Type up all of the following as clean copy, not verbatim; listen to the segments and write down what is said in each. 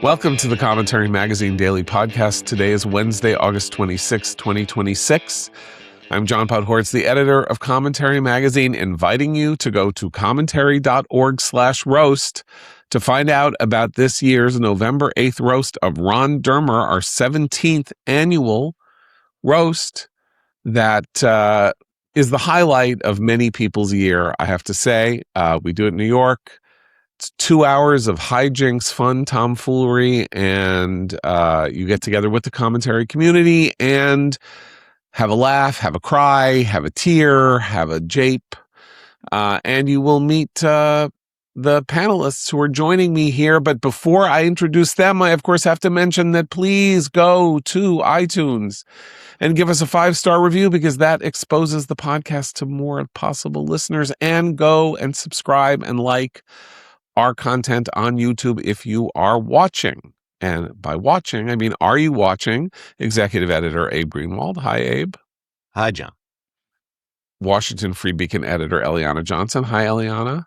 Welcome to the Commentary Magazine Daily Podcast. Today is Wednesday, August 26, 2026. I'm John Podhoretz, the editor of Commentary Magazine, inviting you to go to commentary.org/roast to find out about this year's November 8th roast of Ron Dermer, our 17th annual roast that is the highlight of many people's year, I have to say. We do it in New York. It's 2 hours of hijinks, fun, tomfoolery, and you get together with the commentary community and have a laugh, have a cry, have a tear, have a jape, and you will meet the panelists who are joining me here. But before I introduce them, I, of course, have to mention that please go to iTunes and give us a 5-star review, because that exposes the podcast to more possible listeners. And go and subscribe and like our content on YouTube if you are watching. And by watching, I mean, are you watching? Executive editor Abe Greenwald. Hi, Abe. Hi, John. Washington Free Beacon editor Eliana Johnson. Hi, Eliana.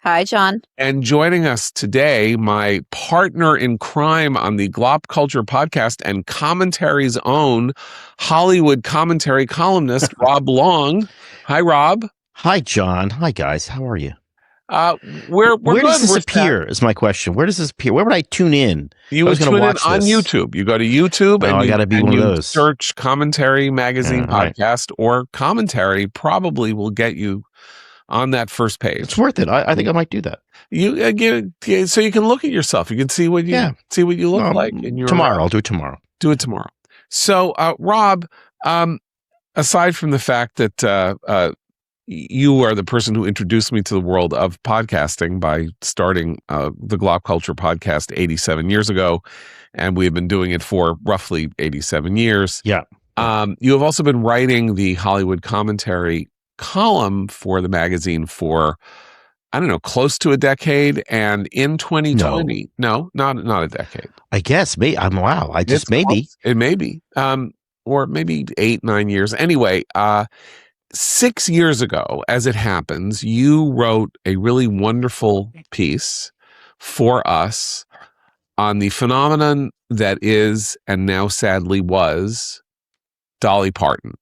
Hi, John. And joining us today, my partner in crime on the Glop Culture podcast and Commentary's own Hollywood commentary columnist, Rob Long. Hi, Rob. Hi, John. Hi, guys. How are you? Where does this appear is my question. Where does this appear? Where would I tune in? You would tune in on YouTube. You go to YouTube and I got to be one of those. Search Commentary Magazine podcast, or Commentary probably will get you on that first page. It's worth it. I think I might do that. So you can look at yourself. You can see what you look like. Tomorrow, I'll do it tomorrow. Do it tomorrow. So, Rob, aside from the fact that you are the person who introduced me to the world of podcasting by starting the Glop Culture podcast 87 years ago, and we've been doing it for roughly 87 years. Yeah. You have also been writing the Hollywood commentary column for the magazine for, I don't know, close to a decade. And in 2020, no, not a decade. I guess maybe. Maybe it may be, or maybe 8-9 years. Anyway, 6 years ago, as it happens, you wrote a really wonderful piece for us on the phenomenon that is, and now sadly was, Dolly Parton.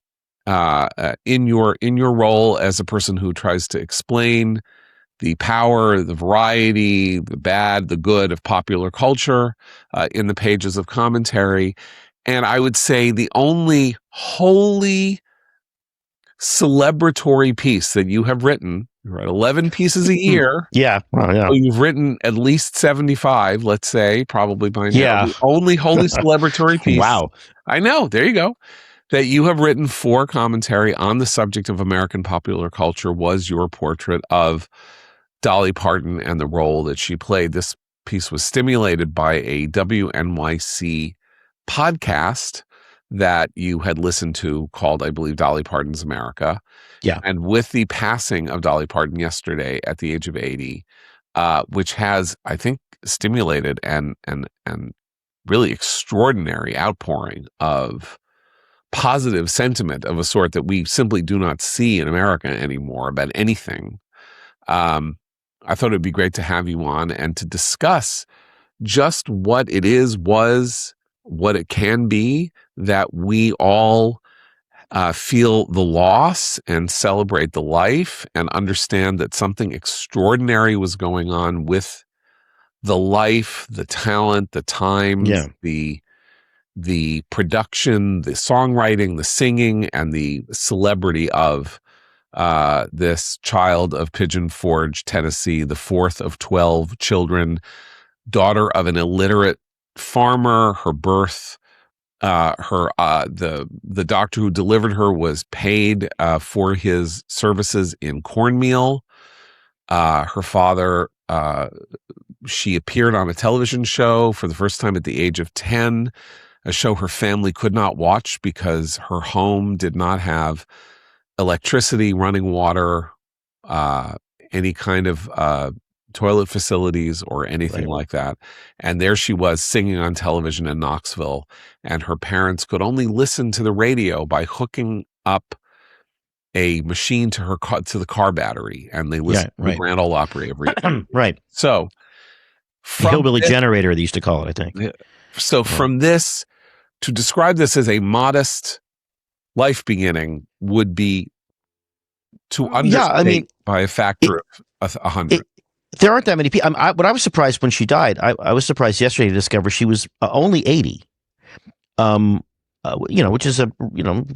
In your role as a person who tries to explain the power, the variety, the bad, the good of popular culture in the pages of Commentary. And I would say the only wholly celebratory piece that you have written. You write 11 pieces a year. Yeah. Well, yeah. So you've written at least 75, let's say, probably by now. Yeah. The only wholly celebratory piece. Wow. I know. There you go. That you have written for Commentary on the subject of American popular culture was your portrait of Dolly Parton and the role that she played. This piece was stimulated by a WNYC podcast that you had listened to called, I believe, Dolly Parton's America. Yeah. And with the passing of Dolly Parton yesterday at the age of 80, which has, I think, stimulated and really extraordinary outpouring of positive sentiment of a sort that we simply do not see in America anymore about anything. I thought it'd be great to have you on and to discuss just what it was, what it can be, that we all feel the loss and celebrate the life and understand that something extraordinary was going on with the life, the talent, the time, the production, the songwriting, the singing, and the celebrity of this child of Pigeon Forge, Tennessee, the fourth of 12 children, daughter of an illiterate farmer. Her birth, the doctor who delivered her was paid for his services in cornmeal. Her father, she appeared on a television show for the first time at the age of 10, a show her family could not watch because her home did not have electricity, running water, any kind of toilet facilities or anything like that. And there she was singing on television in Knoxville, and her parents could only listen to the radio by hooking up a machine to her to the car battery, and they listened to the Grand Ole Opry every day. Right. So The from hillbilly this, generator, they used to call it, I think. so Yeah. from this, to describe this as a modest life beginning would be to Yeah, I understate mean, by a it, factor of a it, hundred. there aren't that many people. But I was surprised when she died. I was surprised yesterday to discover she was only 80. Um, which is a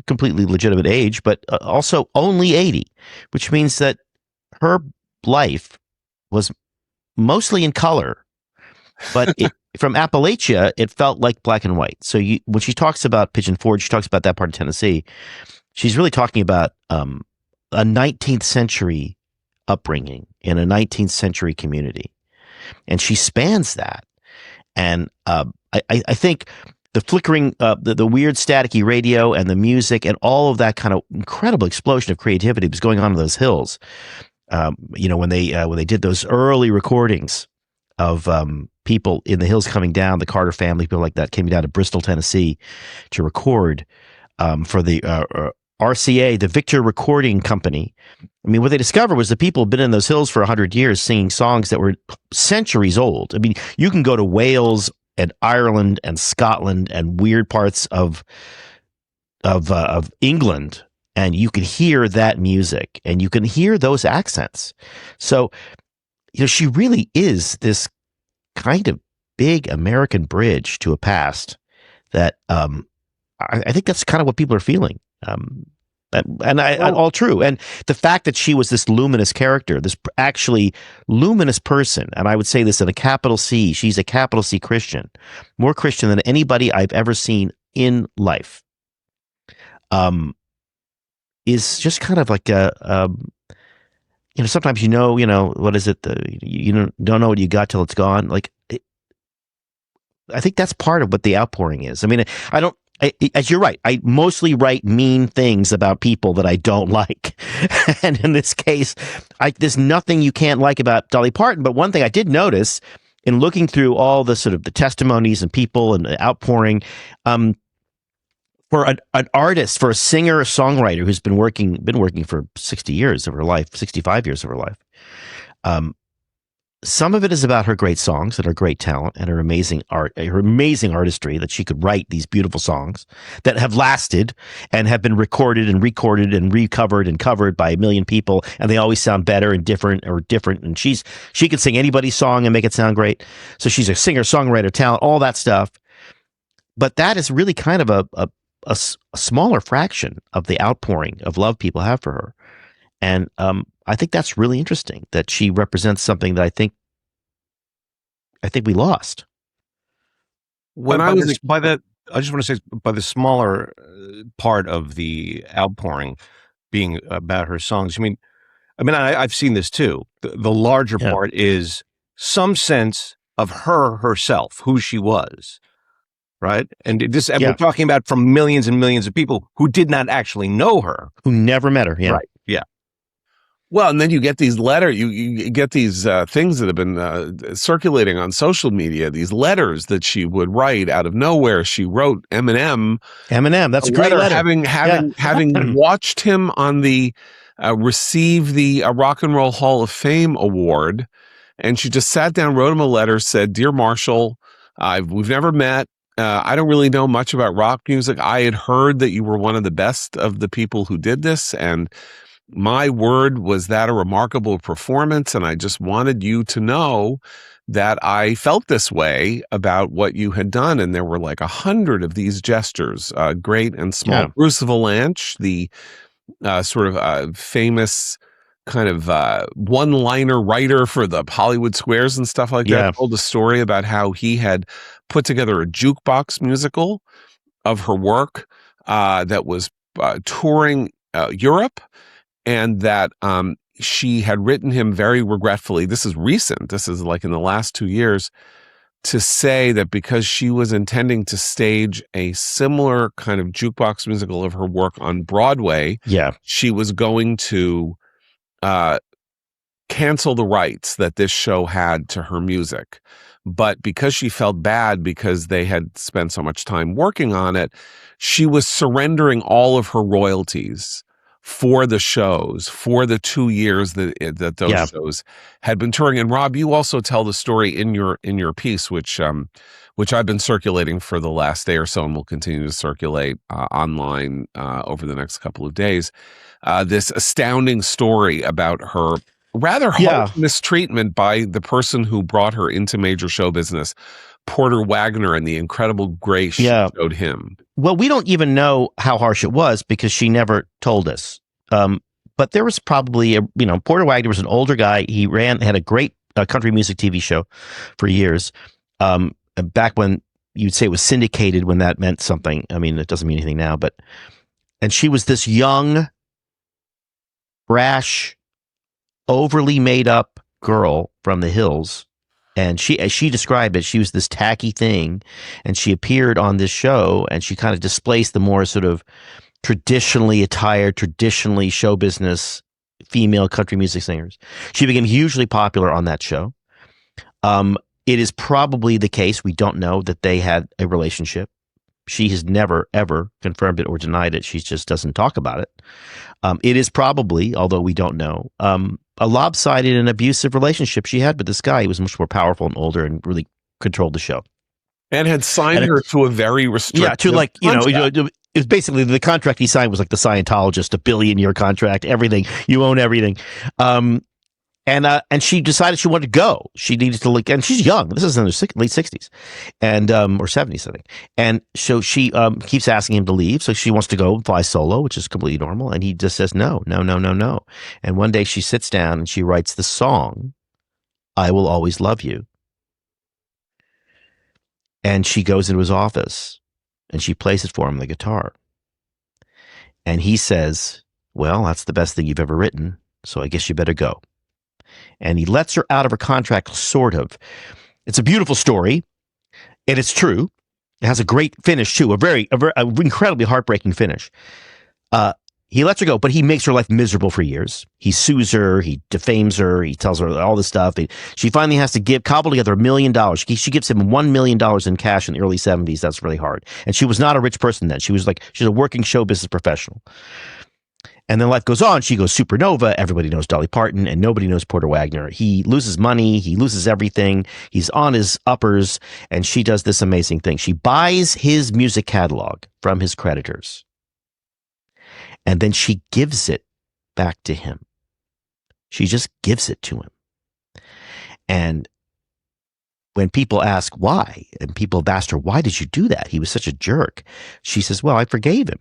completely legitimate age, but also only 80, which means that her life was mostly in color. But from Appalachia, it felt like black and white. So when she talks about Pigeon Forge, she talks about that part of Tennessee. She's really talking about a 19th century upbringing in a 19th century community, and she spans that. And I think the flickering, the weird staticky radio and the music and all of that kind of incredible explosion of creativity was going on in those hills. When they did those early recordings of people in the hills coming down, the Carter family, people like that, came down to Bristol, Tennessee, to record for the RCA, the Victor Recording Company. I mean, what they discovered was that people had been in those hills for 100 years singing songs that were centuries old. I mean, you can go to Wales and Ireland and Scotland and weird parts of England, and you can hear that music and you can hear those accents. So, she really is this kind of big American bridge to a past that I think that's kind of what people are feeling. All true. And the fact that she was this luminous character, this actually luminous person, and I would say this in a capital C, she's a capital C Christian, more Christian than anybody I've ever seen in life, is just kind of like sometimes what is it? You don't know what you got till it's gone. I think that's part of what the outpouring is. I mean, as you're right, I mostly write mean things about people that I don't like. And in this case, there's nothing you can't like about Dolly Parton. But one thing I did notice in looking through all the sort of the testimonies and people and the outpouring, for an artist, for a singer, a songwriter who's been working for 60 years of her life, 65 years of her life, some of it is about her great songs and her great talent and her amazing art, her amazing artistry, that she could write these beautiful songs that have lasted and have been recorded and recovered and covered by a million people, and they always sound better and different. And she can sing anybody's song and make it sound great. So she's a singer, songwriter, talent, all that stuff. But that is really kind of a smaller fraction of the outpouring of love people have for her. And I think that's really interesting, that she represents something that I think we lost. When I I was I just want to say, by the smaller part of the outpouring being about her songs. I've seen this too. The larger part is some sense of her herself, who she was. Right. And we're talking about from millions and millions of people who did not actually know her, who never met her. Yeah. Right. Yeah. Well, and then you get these letters, you get these things that have been circulating on social media, these letters that she would write out of nowhere. She wrote Eminem. That's a great letter. Having watched him on receive the Rock and Roll Hall of Fame award. And she just sat down, wrote him a letter, said, "Dear Marshall, we've never met. I don't really know much about rock music. I had heard that you were one of the best of the people who did this, and my word was that a remarkable performance, and I just wanted you to know that I felt this way about what you had done." And there were like 100 of these gestures, great and small. Yeah. Bruce Valanche, the sort of famous kind of one-liner writer for the Hollywood Squares and stuff like that, told a story about how he had put together a jukebox musical of her work that was touring Europe, and that she had written him very regretfully. This is recent. This is like in the last 2 years, to say that because she was intending to stage a similar kind of jukebox musical of her work on Broadway, she was going to cancel the rights that this show had to her music. But because she felt bad because they had spent so much time working on it, she was surrendering all of her royalties for the shows, for the 2 years that those shows had been touring. And Rob, you also tell the story in your piece, which I've been circulating for the last day or so, and will continue to circulate online over the next couple of days. This astounding story about her rather harsh mistreatment by the person who brought her into major show business, Porter Wagner, and the incredible grace she showed him. Well, we don't even know how harsh it was because she never told us. But there was probably Porter Wagner was an older guy. He had a great country music TV show for years. Back when you'd say it was syndicated, when that meant something. I mean, it doesn't mean anything now. And she was this young, brash, overly made up girl from the hills. And as she described it, she was this tacky thing, and she appeared on this show, and she kind of displaced the more sort of traditionally attired, traditionally show business female country music singers. She became hugely popular on that show. It is probably the case, we don't know, that they had a relationship. She has never, ever confirmed it or denied it. She just doesn't talk about it. It is probably, although we don't know, a lopsided and abusive relationship she had with this guy. He was much more powerful and older and really controlled the show. And had signed her to a very restrictive contract. It was basically the contract he signed was like the Scientologist, a 1 billion-year contract, everything. You own everything. And she decided she wanted to go. She needed to and she's young. This is in her late 60s and or 70s, I think. And so she keeps asking him to leave. So she wants to go and fly solo, which is completely normal. And he just says, no. And one day she sits down and she writes the song, "I Will Always Love You." And she goes into his office and she plays it for him on the guitar. And he says, "Well, that's the best thing you've ever written. So I guess you better go." And he lets her out of her contract, sort of. It's a beautiful story, and it's true. It has a great finish too, a very incredibly heartbreaking finish. He lets her go, but he makes her life miserable for years. He sues her, he defames her, he tells her all this stuff. She finally has to cobble together $1 million. She gives him $1 million in cash in the early 70s. That's really hard. And she was not a rich person then. She's a working show business professional. And then life goes on. She goes supernova. Everybody knows Dolly Parton, and nobody knows Porter Wagner. He loses money. He loses everything. He's on his uppers, and she does this amazing thing. She buys his music catalog from his creditors, and then she gives it back to him. She just gives it to him. And when people ask why, and people have asked her, "Why did you do that? He was such a jerk." She says, "Well, I forgave him."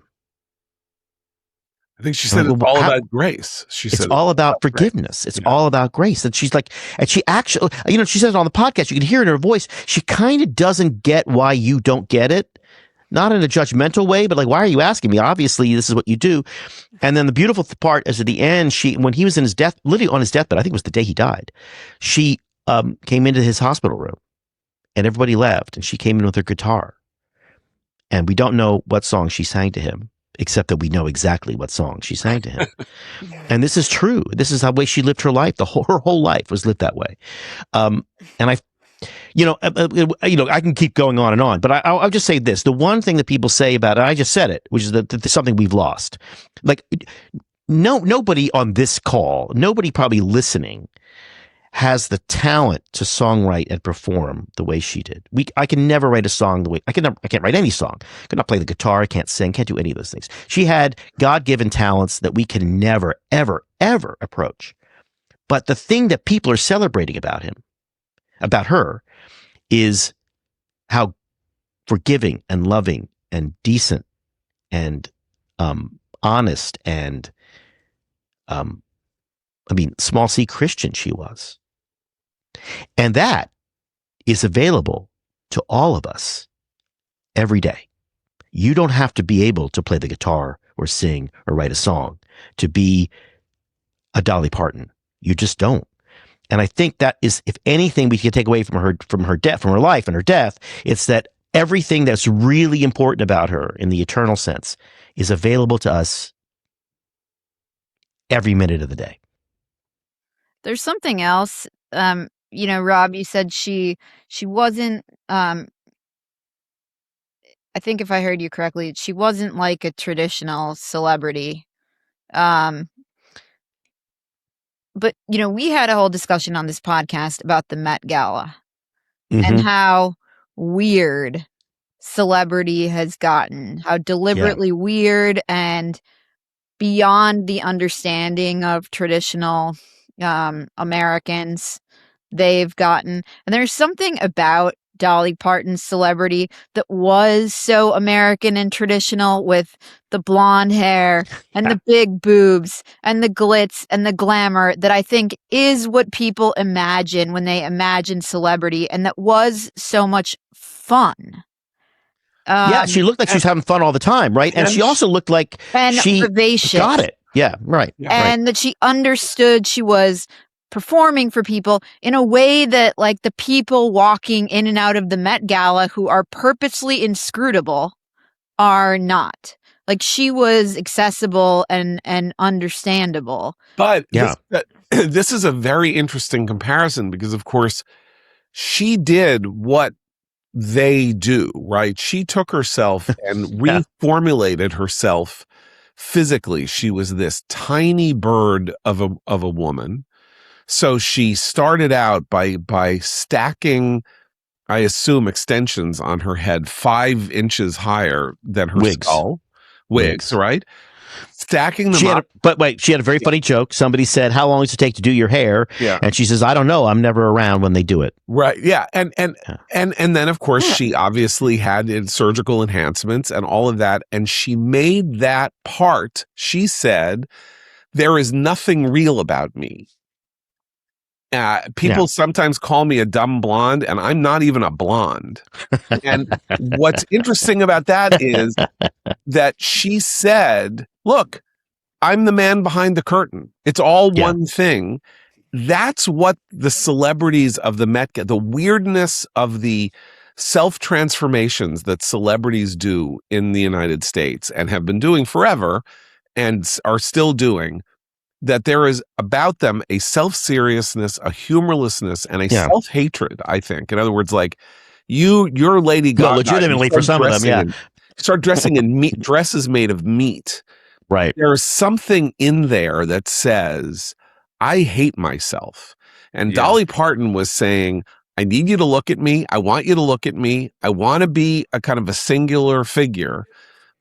I think she said it's all about grace. It's all about forgiveness. It's all about grace. And she's like, and she actually, she says it on the podcast, you can hear it in her voice. She kind of doesn't get why you don't get it. Not in a judgmental way, but like, why are you asking me? Obviously, this is what you do. And then the beautiful part is at the end, when he was in his literally on his deathbed, I think it was the day he died, she came into his hospital room and everybody left. And she came in with her guitar. And we don't know what song she sang to him, except that we know exactly what song she sang to him. And this is true. This is the way she lived her life. Her whole life was lived that way. And I can keep going on and on, but I'll just say this. The one thing that people say about it, I just said it, which is that something we've lost. Like, nobody on this call, nobody probably listening, has the talent to songwrite and perform the way she did. I can never write a song the way I can't write any song. I cannot play the guitar. I can't sing. Can't do any of those things. She had God-given talents that we can never, ever, ever approach. But the thing that people are celebrating about her, is how forgiving and loving and decent and honest and small c Christian she was. And that is available to all of us every day. You don't have to be able to play the guitar or sing or write a song to be a Dolly Parton. You just don't. And I think that is, if anything we can take away from her death, from her life and her death, it's that everything that's really important about her in the eternal sense is available to us every minute of the day. There's something else. Rob, you said she wasn't, I think if I heard you correctly, she wasn't like a traditional celebrity. But, we had a whole discussion on this podcast about the Met Gala and Mm-hmm. how weird celebrity has gotten, how deliberately weird and beyond the understanding of traditional Americans they've gotten. And there's something about Dolly Parton's celebrity that was so American and traditional, with the blonde hair and the big boobs and the glitz and the glamour, that I think is what people imagine when they imagine celebrity, and that was so much fun. She looked like she was having fun all the time, right? And she also looked like she vivacious. Got it. Yeah, right. And that she understood she was performing for people in a way that, like, the people walking in and out of the Met Gala who are purposely inscrutable are not. Like, she was accessible and understandable. But this is a very interesting comparison, because, of course, she did what they do, right? She took herself and reformulated herself physically. She was this tiny bird of a woman. So she started out by stacking, I assume, extensions on her head 5 inches higher than her skull. Wigs, right? Stacking them up. But wait, she had a very funny joke. Somebody said, "How long does it take to do your hair?" Yeah. And she says, "I don't know. I'm never around when they do it." Right. Yeah. And then, of course, she obviously had surgical enhancements and all of that. And she made that part. She said, "There is nothing real about me. People sometimes call me a dumb blonde, and I'm not even a blonde." And what's interesting about that is that she said, "Look, I'm the man behind the curtain. It's all one thing." That's what the celebrities of the Met, the weirdness of the self-transformations that celebrities do in the United States and have been doing forever and are still doing, that there is about them a self-seriousness, a humorlessness, and a self-hatred, I think. In other words, like, you're Lady Gaga. Legitimately for some of them, start dressing in dresses made of meat. Right. There's something in there that says, I hate myself. And Dolly Parton was saying, I need you to look at me. I want you to look at me. I want to be a kind of a singular figure,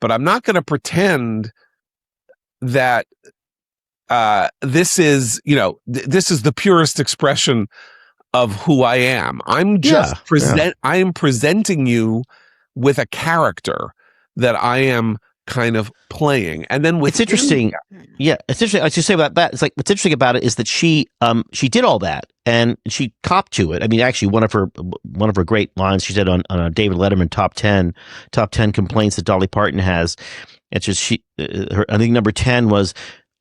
but I'm not going to pretend that this is the purest expression of who I am. I'm just I am presenting you with a character that I am kind of playing." And then it's interesting. Yeah, it's interesting. I should say about that. It's like, what's interesting about it is that she did all that and she copped to it. I mean, actually, one of her great lines she said on a David Letterman top 10 complaints that Dolly Parton has. It's just I think number 10 was.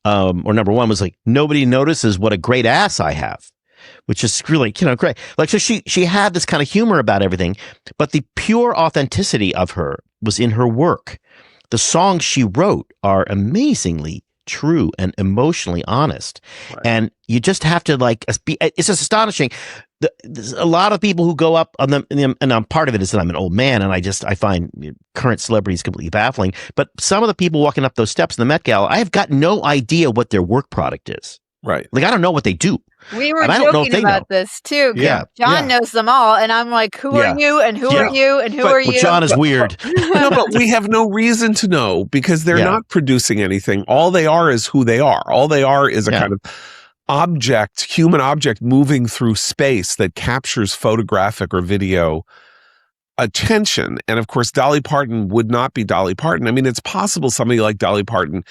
Or number 1 was like, "Nobody notices what a great ass I have," which is really, great. Like, so she had this kind of humor about everything, but the pure authenticity of her was in her work. The songs she wrote are amazingly true and emotionally honest. Right. And you just have to it's just astonishing. There's a lot of people who go up on them, and part of it is that I'm an old man, and I find current celebrities completely baffling. But some of the people walking up those steps in the Met Gala, I have got no idea what their work product is. Right. Like, I don't know what they do. We were joking about this too. Yeah. John knows them all, and I'm like, who are you, and who are you, and who are you? John is weird. No, but we have no reason to know, because they're not producing anything. All they are is who they are. All they are is a kind of human object moving through space that captures photographic or video attention. And of course, Dolly Parton would not be Dolly Parton. I mean, it's possible somebody like Dolly Parton,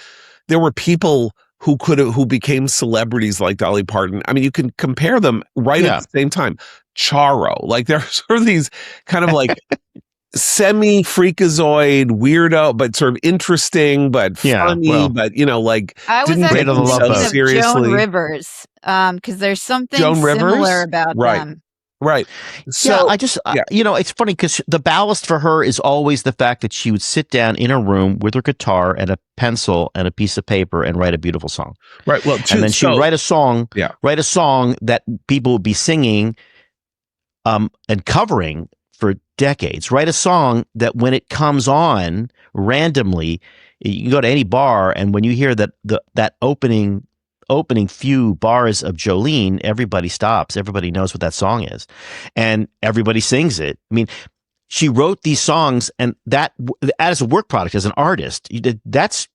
there were people who became celebrities like Dolly Parton. I mean, you can compare them at the same time. Charo, like, there's sort of these kind of like semi-freakazoid weirdo, but sort of interesting, but funny, but I was didn't take themselves seriously. Joan Rivers, because there's something similar about them. Right. So it's funny because the ballast for her is always the fact that she would sit down in a room with her guitar and a pencil and a piece of paper and write a beautiful song. Right. Well, and then she would write a song that people would be singing and covering for decades. Write a song that when it comes on randomly, you can go to any bar, and when you hear that opening few bars of Jolene, everybody stops. Everybody knows what that song is, and everybody sings it. I mean, she wrote these songs, and that as a work product, as an artist, that's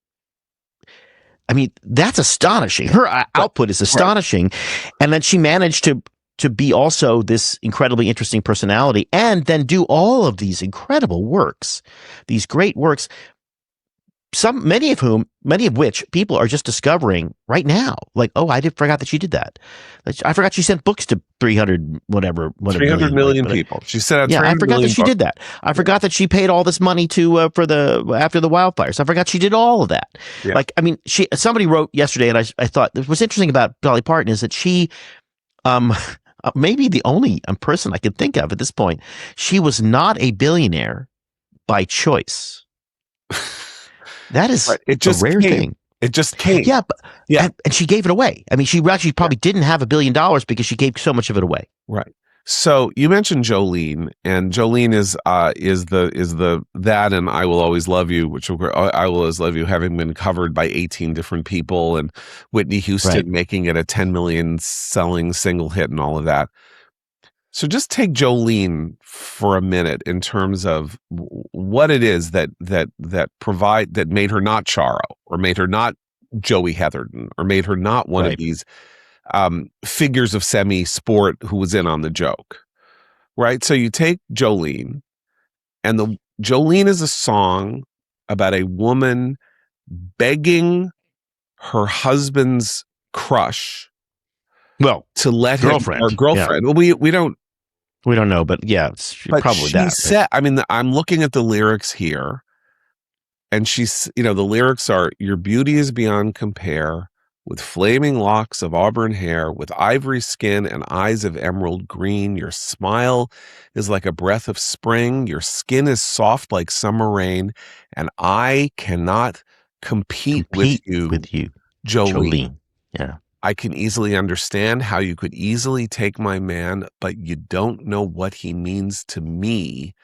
astonishing. Her output is astonishing, and then she managed to be also this incredibly interesting personality, and then do all of these incredible works, these great works. Many of which people are just discovering right now. Like, oh, forgot that she did that. I forgot she sent books to 300 million people. She sent out 300 I forgot that she books. did that. I forgot that she paid all this money to after the wildfires. I forgot she did all of that. Yeah. Like, I mean, somebody wrote yesterday, and I thought what's interesting about Dolly Parton is that she, maybe the only person I could think of at this point, she was not a billionaire by choice. That is a rare thing. It just came. Yeah, and she gave it away. I mean, she actually probably didn't have $1 billion because she gave so much of it away. Right. So you mentioned Jolene, and Jolene is the that and I Will Always Love You, which I Will Always Love You, having been covered by 18 different people, and Whitney Houston making it a 10 million selling single hit and all of that. So just take Jolene for a minute in terms of what it is that made her not Charo, or made her not Joey Heatherton, or made her not one of these figures of semi-sport who was in on the joke, right? So you take Jolene, and Jolene is a song about a woman begging her husband's crush, to let girlfriend. Or girlfriend. Yeah. Well, we don't know, but yeah, it's probably that. Said, I mean, I'm looking at the lyrics here, and the lyrics are, "Your beauty is beyond compare, with flaming locks of auburn hair, with ivory skin and eyes of emerald green. Your smile is like a breath of spring. Your skin is soft like summer rain, and I cannot compete with you, Jolene. Yeah. I can easily understand how you could easily take my man, but you don't know what he means to me,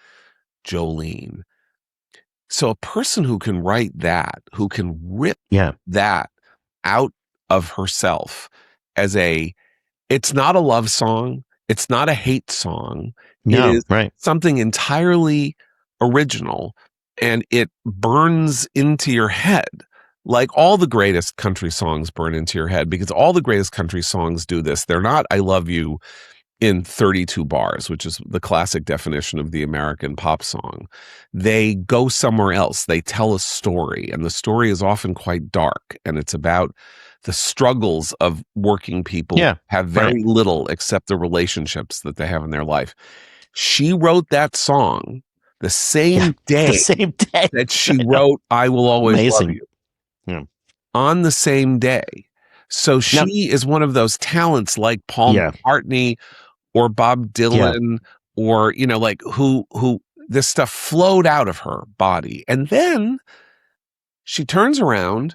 Jolene." So a person who can write that, who can rip that out of herself as it's not a love song, it's not a hate song, it is something entirely original, and it burns into your head. Like all the greatest country songs burn into your head, because all the greatest country songs do this. They're not "I love you" in 32 bars, which is the classic definition of the American pop song. They go somewhere else. They tell a story, and the story is often quite dark, and it's about the struggles of working people who have very little except the relationships that they have in their life. She wrote that song the same day that she wrote "I Will Always Love You." Yeah. On the same day. So she is one of those talents like Paul McCartney or Bob Dylan, or, who this stuff flowed out of her body. And then she turns around,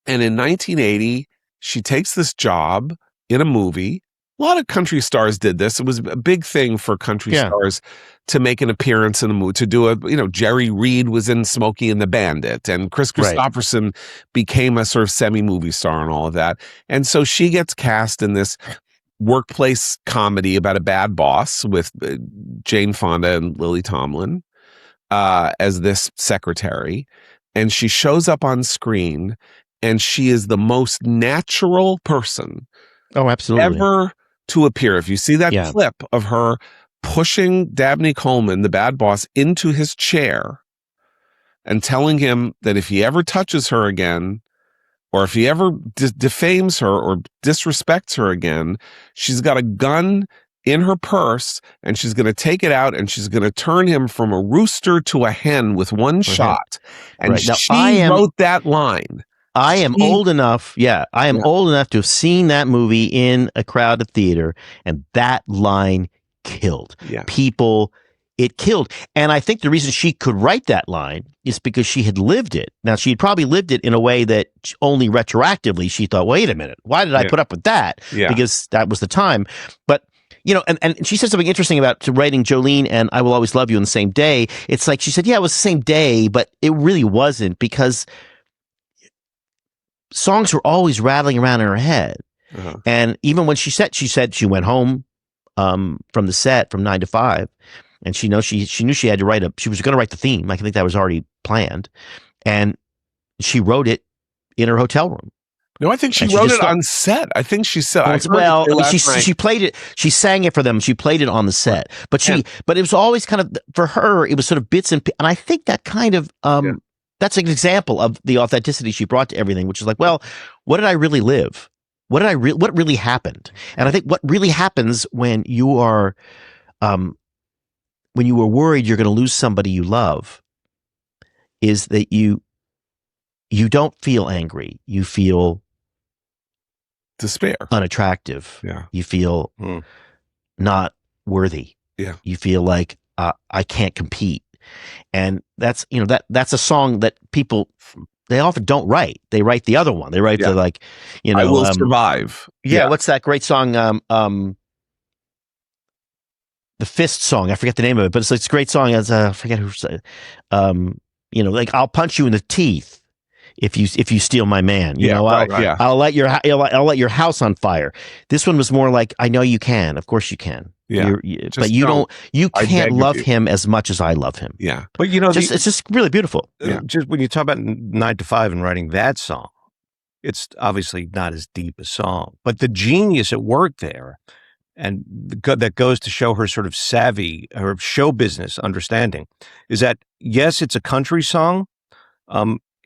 and in 1980, she takes this job in a movie. A lot of country stars did this. It was a big thing for country stars to make an appearance in a movie, to do Jerry Reed was in Smokey and the Bandit, and Chris Christopherson became a sort of semi-movie star and all of that. And so she gets cast in this workplace comedy about a bad boss with Jane Fonda and Lily Tomlin as this secretary. And she shows up on screen, and she is the most natural person ever to appear. If you see that clip of her pushing Dabney Coleman, the bad boss, into his chair and telling him that if he ever touches her again, or if he ever defames her or disrespects her again, she's got a gun in her purse, and she's going to take it out, and she's going to turn him from a rooster to a hen with one shot. And she wrote that line. I am old enough. I am old enough to have seen that movie in a crowded theater, and that line killed people. It killed. And I think the reason she could write that line is because she had lived it. Now, she had probably lived it in a way that only retroactively she thought, wait a minute, why did I put up with that? Because that was the time. But and she said something interesting about writing Jolene and I Will Always Love You in the same day. It's like she said, yeah, it was the same day, but it really wasn't, because songs were always rattling around in her head. Uh-huh. And even when she said she went home from the set from 9 to 5, and she knew she had to she was going to write the theme. I think that was already planned, and she wrote it in her hotel room. No, I think she wrote it on set. I think she said. She played it. She sang it for them. She played it on the set. But but it was always kind of, for her, it was sort of bits and I think that kind of that's an example of the authenticity she brought to everything, which is like, well, what did I really live? What really happened? And I think what really happens when you are worried you're going to lose somebody you love is that you don't feel angry. You feel despair, unattractive. Yeah. You feel not worthy. Yeah. You feel like I can't compete. And that's a song that people, they often don't write. They write the other one. They write the, like, I Will Survive. Yeah. What's that great song? The Fist song. I forget the name of it, but it's a great song. As I forget who said, like, I'll punch you in the teeth if you steal my man. I'll let your house on fire. This one was more like, I know you can. Of course you can. Yeah. But you can't love him as much as I love him. Yeah. But it's just really beautiful. Just when you talk about 9 to 5 and writing that song, it's obviously not as deep a song, but the genius at work there, and that goes to show her sort of savvy, her show business understanding, is that, yes, it's a country song.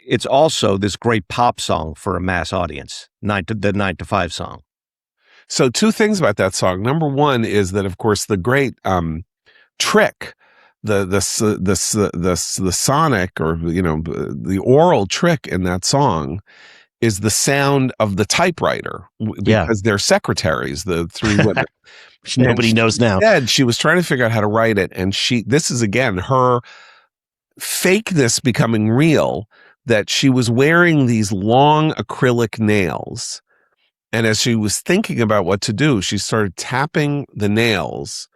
It's also this great pop song for a mass audience, the 9 to 5 song. So two things about that song. Number one is that, of course, the great trick, the sonic, or the oral trick in that song is the sound of the typewriter, because they're secretaries, the three women. Nobody knows now. She was trying to figure out how to write it, and this is again her fakeness becoming real, that she was wearing these long acrylic nails. And as she was thinking about what to do, she started tapping the nails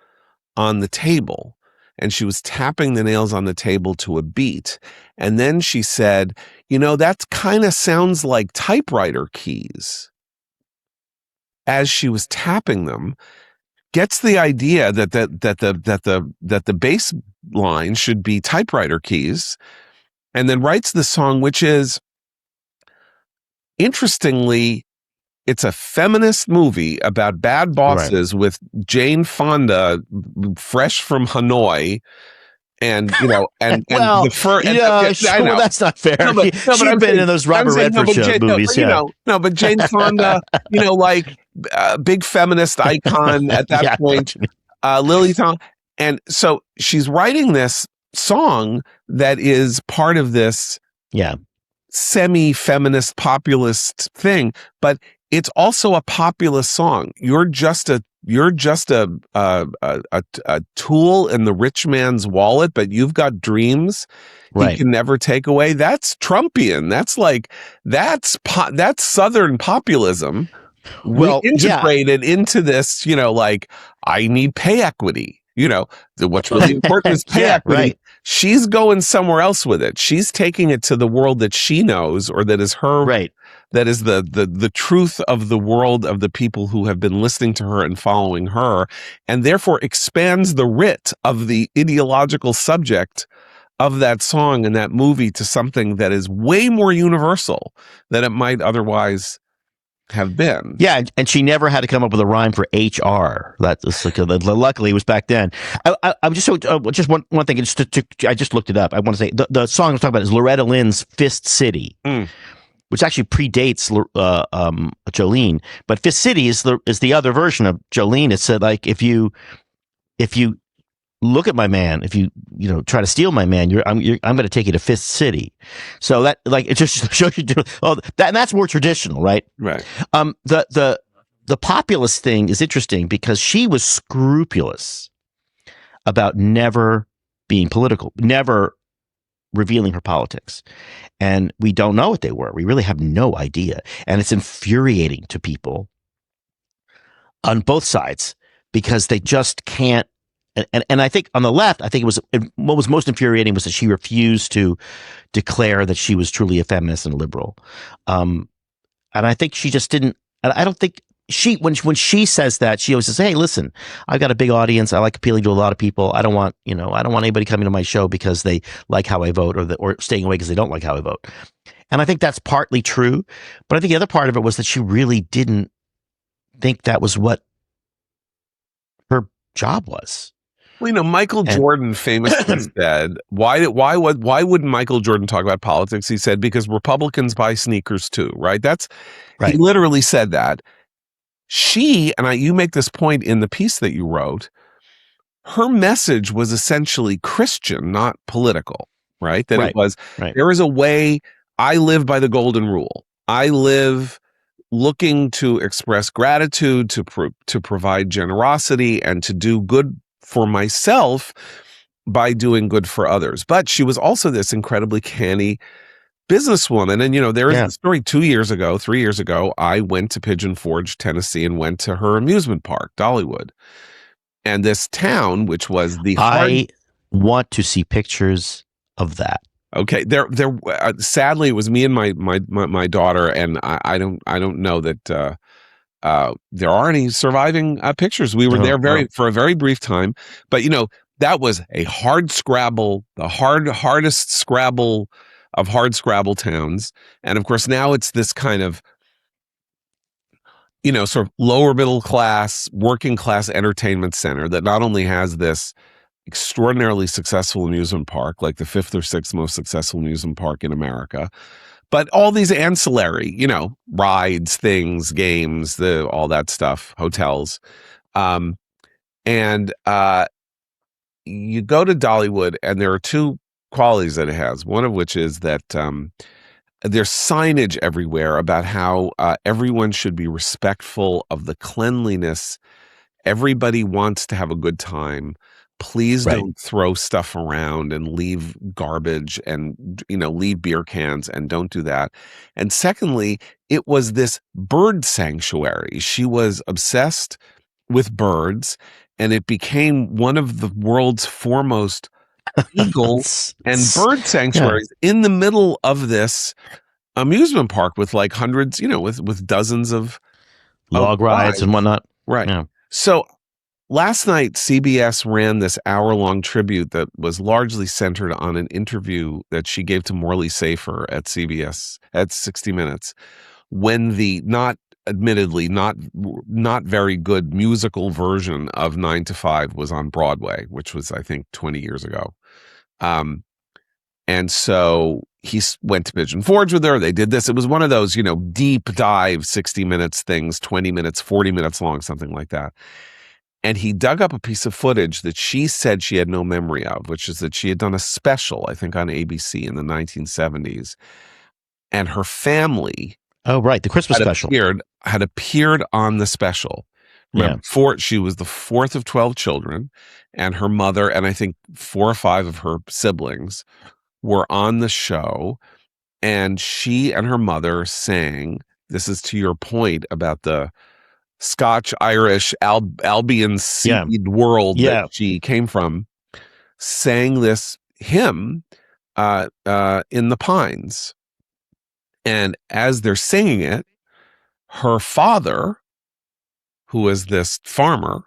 on the table. And she was tapping the nails on the table to a beat. And then she said, that kind of sounds like typewriter keys. As she was tapping them, gets the idea that the bass line should be typewriter keys, and then writes the song, which is, interestingly, it's a feminist movie about bad bosses with Jane Fonda, fresh from Hanoi, and that's not fair. No, but She's been in those Robert Redford movies. But Jane Fonda, big feminist icon at that point. Lily Tomlin, and so she's writing this song that is part of this semi-feminist populist thing, but it's also a populist song. You're just a tool in the rich man's wallet, but you've got dreams he can never take away. That's Trumpian. That's Southern populism. Integrated into this, I need pay equity. What's really important is pay equity. Right. She's going somewhere else with it. She's taking it to the world that she knows, or that is her. Right. That is the truth of the world of the people who have been listening to her and following her, and therefore expands the writ of the ideological subject of that song and that movie to something that is way more universal than it might otherwise have been. Yeah, and she never had to come up with a rhyme for HR. Luckily, it was back then. I'm just just one thing. I just looked it up. I want to say the song I'm talking about is Loretta Lynn's "Fist City," which actually predates Jolene. But "Fist City" is the other version of Jolene. It said, like, if you look at my man, if you try to steal my man, I'm going to take you to Fist City. So that, like, it just shows you and that's more traditional, right? Right. The populist thing is interesting because she was scrupulous about never being political, never revealing her politics. And we don't know what they were. We really have no idea. And it's infuriating to people on both sides because they just can't. And I think on the left, I think what was most infuriating was that she refused to declare that she was truly a feminist and a liberal. And I think she just didn't. I don't think when she says that, she always says, "Hey, listen, I've got a big audience. I like appealing to a lot of people. I don't want anybody coming to my show because they like how I vote or staying away because they don't like how I vote." And I think that's partly true, but I think the other part of it was that she really didn't think that was what her job was. Well, Michael Jordan famously said, why wouldn't Michael Jordan talk about politics? He said, because Republicans buy sneakers too, right? He literally said that. You make this point in the piece that you wrote, her message was essentially Christian, not political, right? That it was, there is a way, I live by the golden rule. I live looking to express gratitude, to provide generosity, and to do good for myself by doing good for others. But she was also this incredibly canny businesswoman. And, there is a story 3 years ago, I went to Pigeon Forge, Tennessee, and went to her amusement park, Dollywood. And this town, which was I want to see pictures of that. Okay, sadly, it was me and my daughter, and I don't know that there are any surviving pictures. We were there for a very brief time, but that was a hard Scrabble, the hardest Scrabble of hard Scrabble towns, and of course now it's this kind of sort of lower middle class, working class entertainment center that not only has this extraordinarily successful amusement park, like the 5th or 6th most successful amusement park in America, but all these ancillary, rides, things, games, all that stuff, hotels. And you go to Dollywood, and there are two qualities that it has, one of which is that there's signage everywhere about how everyone should be respectful of the cleanliness. Everybody wants to have a good time. Please don't throw stuff around and leave garbage and, leave beer cans, and don't do that. And secondly, it was this bird sanctuary. She was obsessed with birds, and it became one of the world's foremost eagle and bird sanctuaries in the middle of this amusement park with like hundreds, with dozens of log rides and whatnot. Right. Yeah. So last night, CBS ran this hour-long tribute that was largely centered on an interview that she gave to Morley Safer at CBS at 60 Minutes, when the admittedly not very good musical version of 9 to 5 was on Broadway, which was, I think, 20 years ago. And so he went to Pigeon Forge with her. They did this. It was one of those, deep dive 60 Minutes things, 20 minutes, 40 minutes long, something like that. And he dug up a piece of footage that she said she had no memory of, which is that she had done a special, I think, on ABC in the 1970s. And her family... Oh, right. The Christmas special. Had appeared on the special. Remember, she was the 4th of 12 children, and her mother and I think 4 or 5 of her siblings were on the show. And she and her mother sang, this is to your point about the Scotch, Irish, Albion seed world that she came from, sang this hymn in the Pines. And as they're singing it, her father, who was this farmer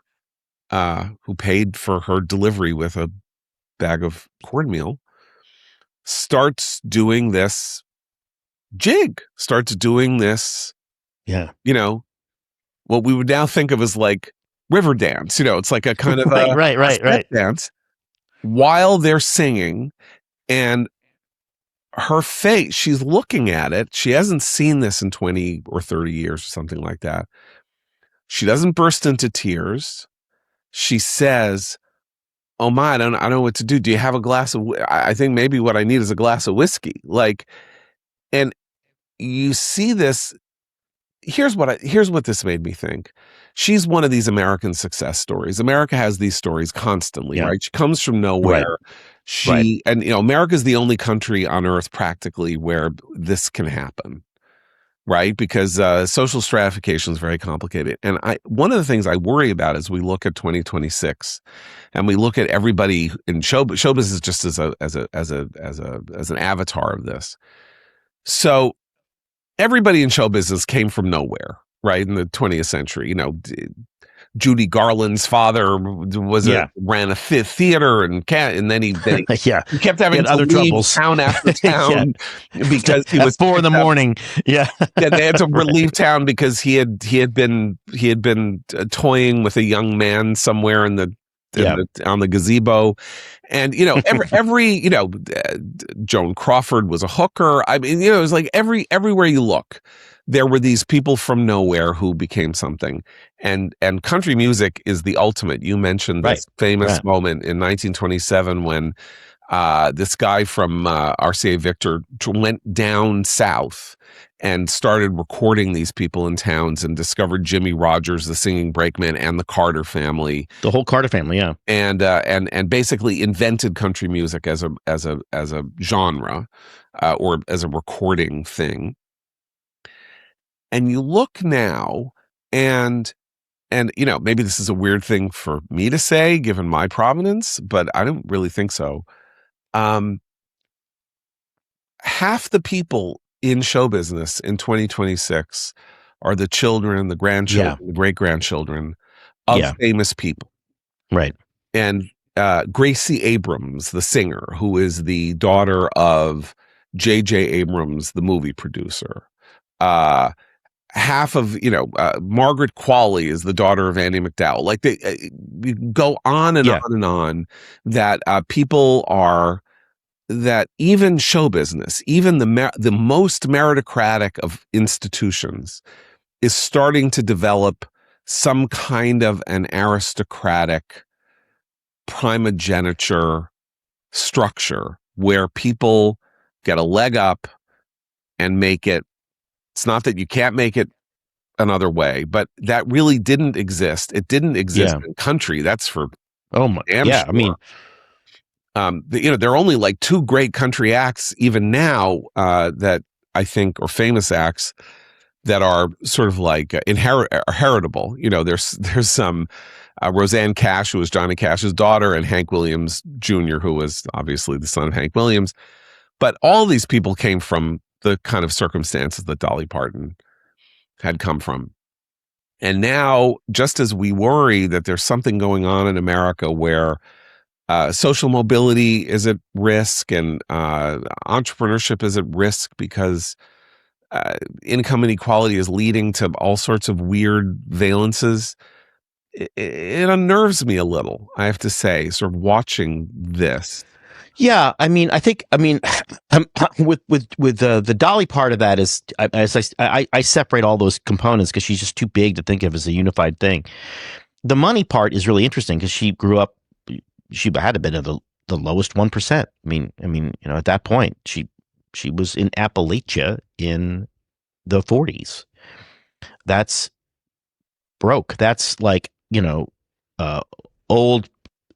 who paid for her delivery with a bag of cornmeal, starts doing this jig, what we would now think of as like river dance. It's like a kind of right dance while they're singing. And her face, she's looking at it. She hasn't seen this in 20 or 30 years or something like that. She doesn't burst into tears. She says, "Oh my, I don't know what to do. Do you have a glass of, I think maybe what I need is a glass of whiskey." And you see this. Here's what this made me think. She's one of these American success stories. America has these stories constantly, right? She comes from nowhere. And America's the only country on earth practically where this can happen. right? Because social stratification is very complicated. And one of the things I worry about as we look at 2026 and we look at everybody in show business just as an avatar of this. So everybody in show business came from nowhere, right? In the 20th century, Judy Garland's father ran a theater and then he kept having to other leave troubles. town after town because he was at 4 a.m. Yeah, they had to leave town because he had been toying with a young man somewhere on the gazebo, and every Joan Crawford was a hooker. I mean, it was like everywhere you look, there were these people from nowhere who became something. And country music is the ultimate. You mentioned this famous moment in 1927 when this guy from RCA Victor went down south and started recording these people in towns and discovered Jimmy Rogers, the singing brakeman, and the Carter family. The whole Carter family, yeah. And basically invented country music as a genre or as a recording thing. And you look now and maybe this is a weird thing for me to say given my provenance, but I don't really think so. Half the people in show business in 2026 are the children, the grandchildren, the great-grandchildren of famous people. Right. And Gracie Abrams, the singer, who is the daughter of J.J. Abrams, the movie producer. Half of, Margaret Qualley is the daughter of Andy McDowell. Like you go on and on and on that people are, that even show business, even the most meritocratic of institutions is starting to develop some kind of an aristocratic primogeniture structure where people get a leg up and make it. It's not that you can't make it another way, but that really didn't exist. It didn't exist in country. That's for damn sure. I mean, there are only like 2 great country acts even now that I think, or famous acts that are sort of like heritable. There's some Roseanne Cash, who was Johnny Cash's daughter, and Hank Williams Jr., who was obviously the son of Hank Williams. But all these people came from the kind of circumstances that Dolly Parton had come from. And now, just as we worry that there's something going on in America where social mobility is at risk and entrepreneurship is at risk because income inequality is leading to all sorts of weird valences, it unnerves me a little, I have to say, sort of watching this. Yeah, I mean, with the Dolly part of that is, I separate all those components because she's just too big to think of as a unified thing. The money part is really interesting because she grew up, she had been the lowest 1%. I mean, at that point, she was in Appalachia in the 40s. That's broke. That's like,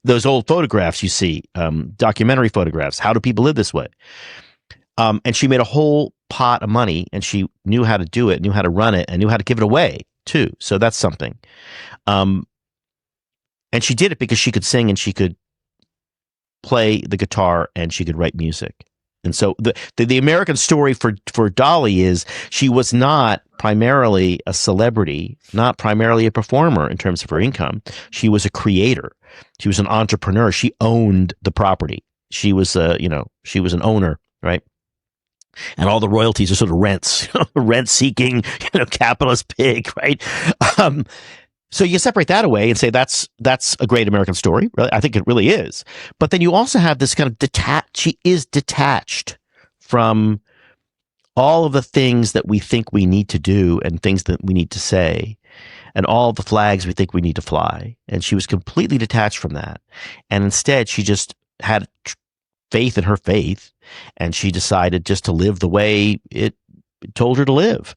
those old photographs you see, documentary photographs. How do people live this way? And she made a whole pot of money, and she knew how to do it, knew how to run it, and knew how to give it away too. So that's something. And she did it because she could sing and she could play the guitar and she could write music. And so the American story for Dolly is she was not primarily a celebrity, not primarily a performer in terms of her income. She was a creator. She was an entrepreneur. She owned the property. She was she was an owner, right? And all the royalties are sort of rents, rent-seeking, capitalist pig, right? So you separate that away and say that's a great American story. Really, I think it really is. But then you also have this kind of she is detached from all of the things that we think we need to do and things that we need to say and all the flags we think we need to fly. And she was completely detached from that. And instead, she just had faith in her faith, and she decided just to live the way it told her to live.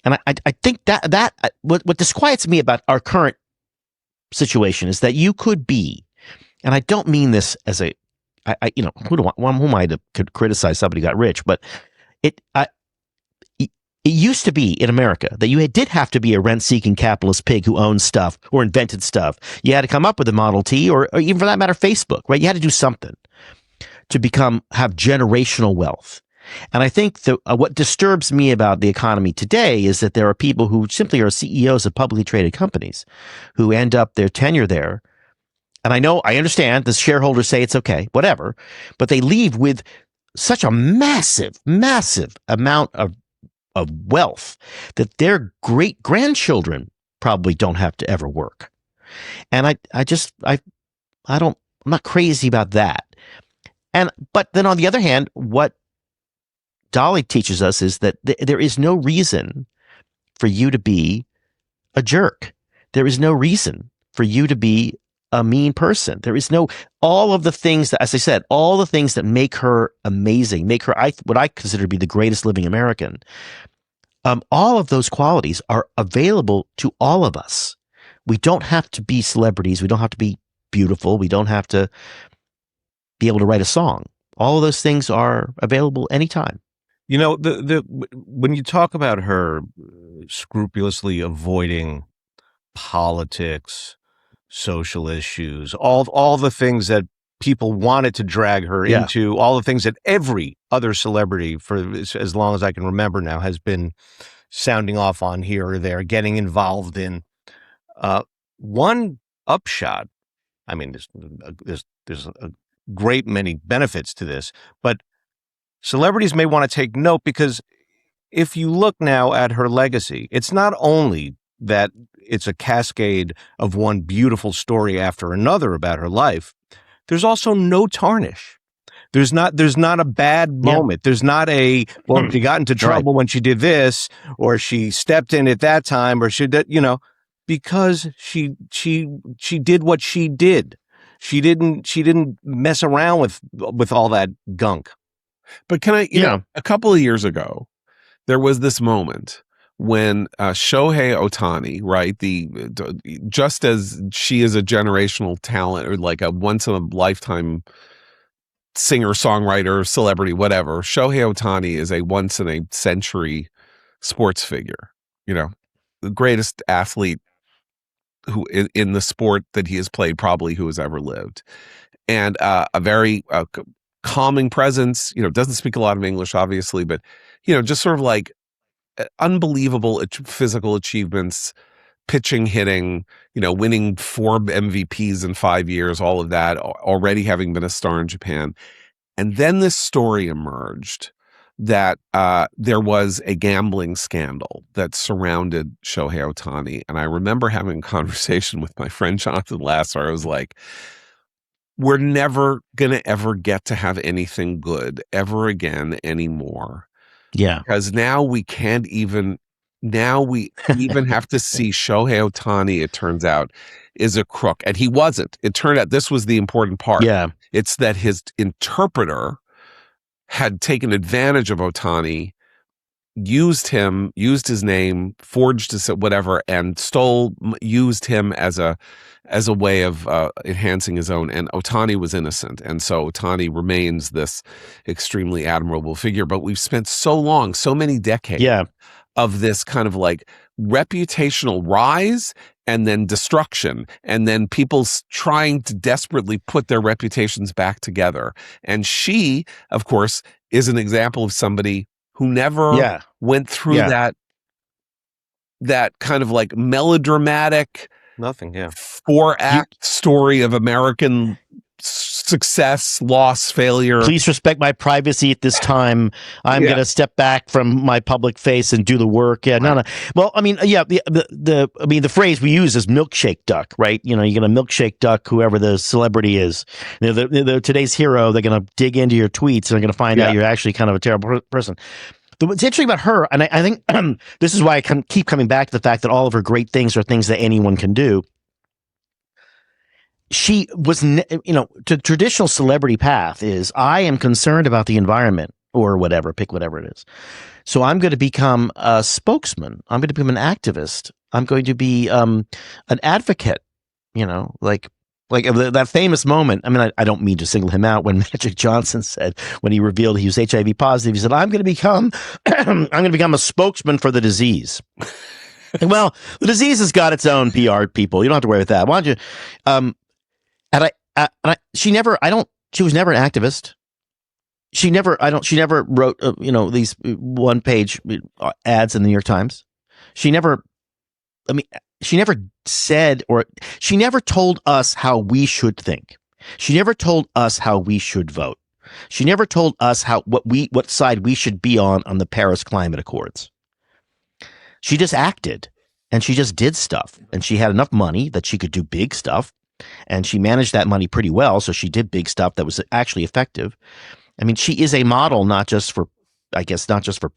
And I think that what disquiets me about our current situation is that you could be, and I don't mean this as who am I to could criticize somebody who got rich, but it used to be in America that you did have to be a rent-seeking capitalist pig who owned stuff or invented stuff. You had to come up with a Model T, or even for that matter, Facebook, right? You had to do something to have generational wealth. And I think what disturbs me about the economy today is that there are people who simply are CEOs of publicly traded companies who end up their tenure there. And I understand the shareholders say it's okay, whatever, but they leave with such a massive, massive amount of wealth that their great grandchildren probably don't have to ever work. And I'm not crazy about that. But then on the other hand, what Dolly teaches us is that there is no reason for you to be a jerk. There is no reason for you to be a mean person. There is all of the things that, as I said, all the things that make her amazing, make her what I consider to be the greatest living American. All of those qualities are available to all of us. We don't have to be celebrities. We don't have to be beautiful. We don't have to be able to write a song. All of those things are available anytime. You know, when you talk about her scrupulously avoiding politics, social issues, all the things that people wanted to drag her into, all the things that every other celebrity for as long as I can remember now has been sounding off on here or there, getting involved in. One upshot, I mean, there's a great many benefits to this, but celebrities may want to take note, because if you look now at her legacy, it's not only that it's a cascade of one beautiful story after another about her life. There's also no tarnish. There's not a bad moment. There's not she got into trouble when she did this, or she stepped in at that time, or she did, because she did what she did. She didn't mess around with all that gunk. But can I, a couple of years ago, there was this moment when Shohei Ohtani, right, just as she is a generational talent, or like a once in a lifetime singer, songwriter, celebrity, whatever, Shohei Ohtani is a once in a century sports figure, the greatest athlete who in the sport that he has played, probably who has ever lived, and a very calming presence, doesn't speak a lot of English, obviously, but, just sort of like unbelievable physical achievements, pitching, hitting, winning 4 MVPs in 5 years, all of that, already having been a star in Japan. And then this story emerged that there was a gambling scandal that surrounded Shohei Ohtani. And I remember having a conversation with my friend Jonathan Lasser. I was like, we're never going to ever get to have anything good ever again anymore. Yeah. Because now we even have to see Shohei Ohtani, it turns out, is a crook. And he wasn't. It turned out this was the important part. Yeah. It's that his interpreter had taken advantage of Ohtani, used his name, forged his whatever, and used him as a way of enhancing his own. And Ohtani was innocent. And so Ohtani remains this extremely admirable figure. But we've spent so many decades of this kind of like reputational rise and then destruction, and then people trying to desperately put their reputations back together. And she, of course, is an example of somebody who never went through that kind of like melodramatic, 4-act story of American success, loss, failure. Please respect my privacy at this time. I'm going to step back from my public face and do the work. Yeah, no. Well, I mean, the phrase we use is milkshake duck, right? You're going to milkshake duck whoever the celebrity is. Today's hero, they're going to dig into your tweets and they're going to find out you're actually kind of a terrible person. What's interesting about her, and I think this is why I keep coming back to the fact that all of her great things are things that anyone can do. She was, the traditional celebrity path is, I am concerned about the environment or whatever, pick whatever it is. So I'm going to become a spokesman. I'm going to become an activist. I'm going to be an advocate, like Like that famous moment. I mean, I don't mean to single him out when Magic Johnson said, when he revealed he was HIV positive, he said, I'm going to become a spokesman for the disease. Well, the disease has got its own PR people. You don't have to worry with that. Why don't you? She was never an activist. She never wrote, these one-page ads in the New York Times. She never said, or she never told us how we should think. She never told us how we should vote. She never told us what side we should be on the Paris Climate Accords. She just acted, and she just did stuff, and she had enough money that she could do big stuff, and she managed that money pretty well, so she did big stuff that was actually effective. I mean, she is a model not just for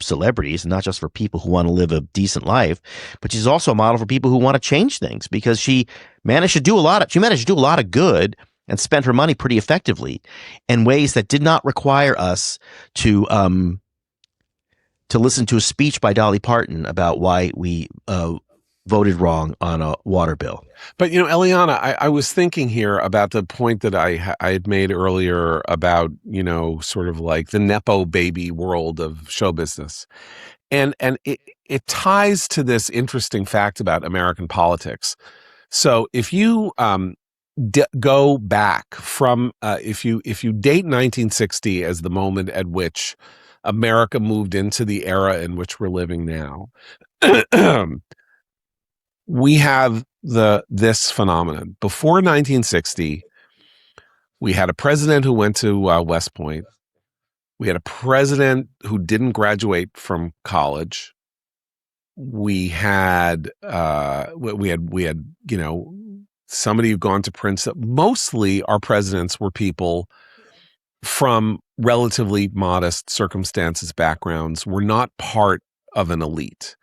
celebrities and not just for people who want to live a decent life, but she's also a model for people who want to change things, because she managed to do a lot of good and spent her money pretty effectively in ways that did not require us to listen to a speech by Dolly Parton about why we voted wrong on a water bill. But, Eliana, I was thinking here about the point that I had made earlier about, sort of like the Nepo baby world of show business. And it ties to this interesting fact about American politics. So if you go back from, if you date 1960 as the moment at which America moved into the era in which we're living now, we have this phenomenon. Before 1960, we had a president who went to West Point. We had a president who didn't graduate from college. We had somebody who'd gone to Princeton. Mostly our presidents were people from relatively modest circumstances, backgrounds, were not part of an elite.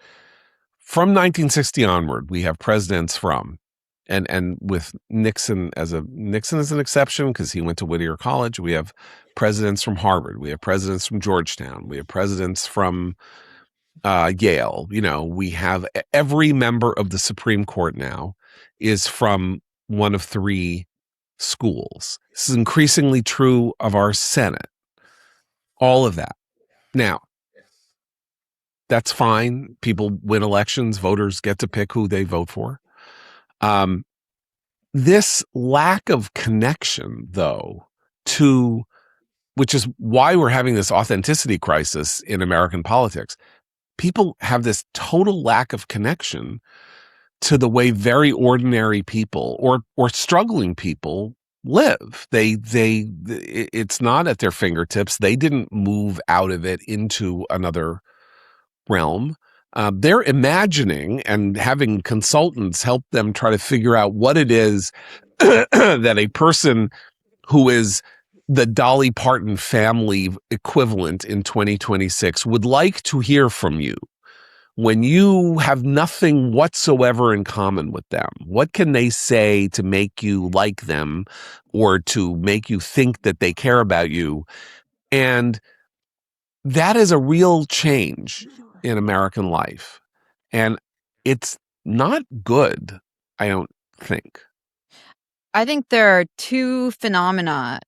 From 1960 onward, we have presidents from, and with Nixon as an exception because he went to Whittier College. We have presidents from Harvard. We have presidents from Georgetown. We have presidents from Yale. We have every member of the Supreme Court now is from one of three schools. This is increasingly true of our Senate. All of that. Now, that's fine. People win elections. Voters get to pick who they vote for. This lack of connection, though, which is why we're having this authenticity crisis in American politics. People have this total lack of connection to the way very ordinary people or struggling people live. It's not at their fingertips. They didn't move out of it into another realm. They're imagining and having consultants help them try to figure out what it is that a person who is the Dolly Parton family equivalent in 2026 would like to hear from you when you have nothing whatsoever in common with them. What can they say to make you like them or to make you think that they care about you? And that is a real change in American life. And it's not good, I don't think. I think there are two phenomena.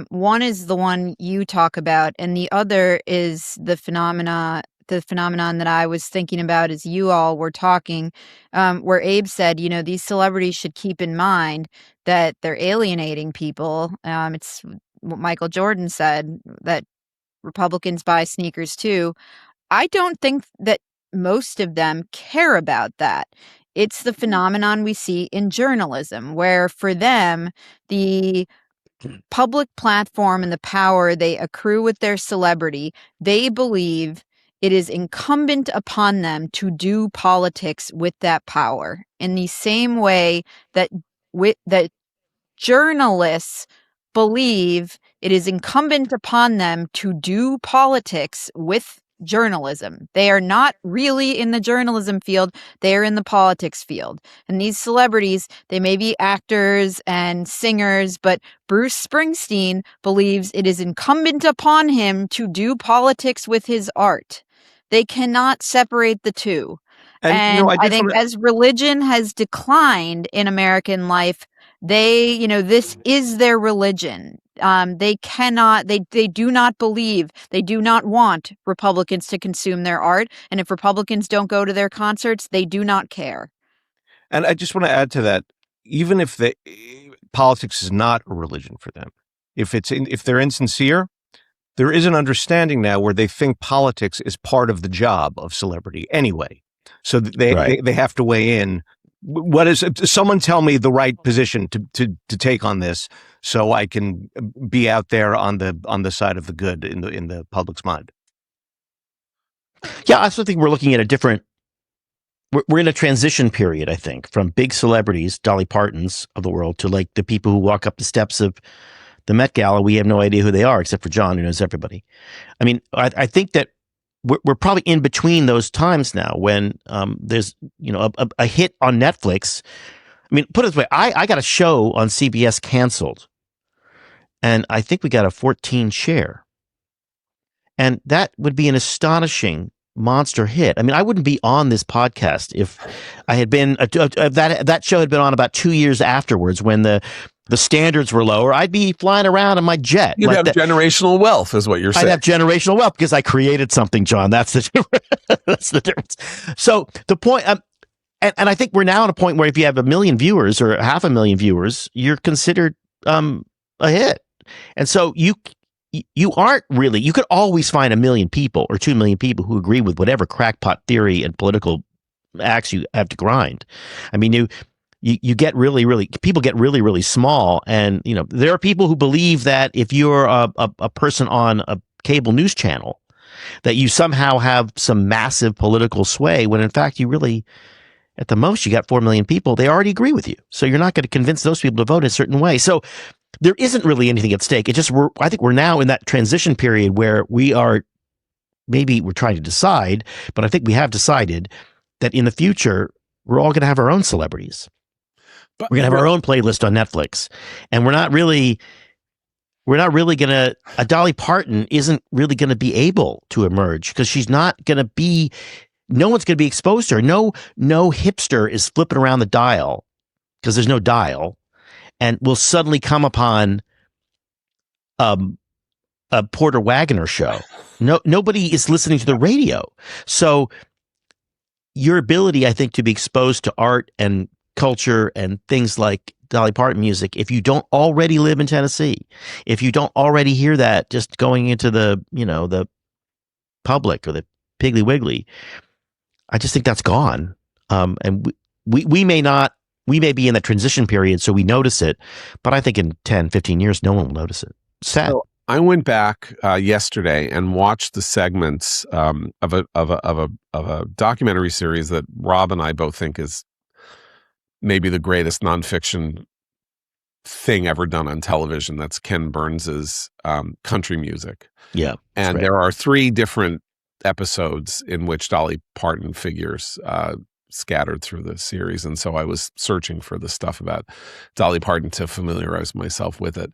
One is the one you talk about, and the other is the phenomenon that I was thinking about as you all were talking, where Abe said, these celebrities should keep in mind that they're alienating people. It's what Michael Jordan said, that Republicans buy sneakers too. I don't think that most of them care about that. It's the phenomenon we see in journalism, where for them, the public platform and the power they accrue with their celebrity, they believe it is incumbent upon them to do politics with that power in the same way that journalists believe it is incumbent upon them to do politics with journalism. They are not really in the journalism field, they are in the politics field. And these celebrities, they may be actors and singers, but Bruce Springsteen believes it is incumbent upon him to do politics with his art. They cannot separate the two. And I think as religion has declined in American life, This is their religion. They do not believe, they do not want Republicans to consume their art. And if Republicans don't go to their concerts, they do not care. And I just want to add to that, even if politics is not a religion for them, if they're insincere, there is an understanding now where they think politics is part of the job of celebrity anyway. So they have to weigh in. Someone tell me the right position to take on this, so I can be out there on the side of the good in the public's mind. Yeah, I also think we're looking at a different. We're in a transition period, I think, from big celebrities, Dolly Partons of the world, to like the people who walk up the steps of the Met Gala. We have no idea who they are, except for John, who knows everybody. I mean, I think that we're probably in between those times now when there's a hit on Netflix. I mean, put it this way, I got a show on CBS canceled, and I think we got a 14 share, and that would be an astonishing monster hit. I mean, I wouldn't be on this podcast if I had been that show had been on about 2 years afterwards when the standards were lower. I'd be flying around in my jet. You'd have generational wealth, is what you're saying. I'd have generational wealth because I created something, John. That's the difference. That's the difference. So the point, and I think we're now at a point where if you have 1 million viewers or 500,000 viewers, you're considered a hit. And so you aren't really. You could always find 1 million people or 2 million people who agree with whatever crackpot theory and political acts you have to grind. I mean, you get people get really small, and there are people who believe that if you're a person on a cable news channel, that you somehow have some massive political sway, when in fact you really, at the most, you got 4 million people. They already agree with you, so you're not going to convince those people to vote a certain way. So there isn't really anything at stake. I think we're now in that transition period where we're trying to decide, but I think we have decided that in the future we're all going to have our own celebrities. We're going to have our own playlist on Netflix, and we're not really going to, a Dolly Parton isn't really going to be able to emerge because she's not going to be, no one's going to be exposed to her. No hipster is flipping around the dial because there's no dial, and will suddenly come upon a Porter Wagoner show. Nobody is listening to the radio. So your ability, I think, to be exposed to art and culture and things like Dolly Parton music, if you don't already live in Tennessee, if you don't already hear that just going into the public or the Piggly Wiggly, I just think that's gone. And we may be in that transition period, so we notice it, but I think in 10, 15 years, no one will notice it. Sad. So I went back yesterday and watched the segments of a documentary series that Rob and I both think is maybe the greatest nonfiction thing ever done on television. That's Ken Burns's Country Music. Yeah. And there are 3 different episodes in which Dolly Parton figures scattered through the series. And so I was searching for the stuff about Dolly Parton to familiarize myself with it.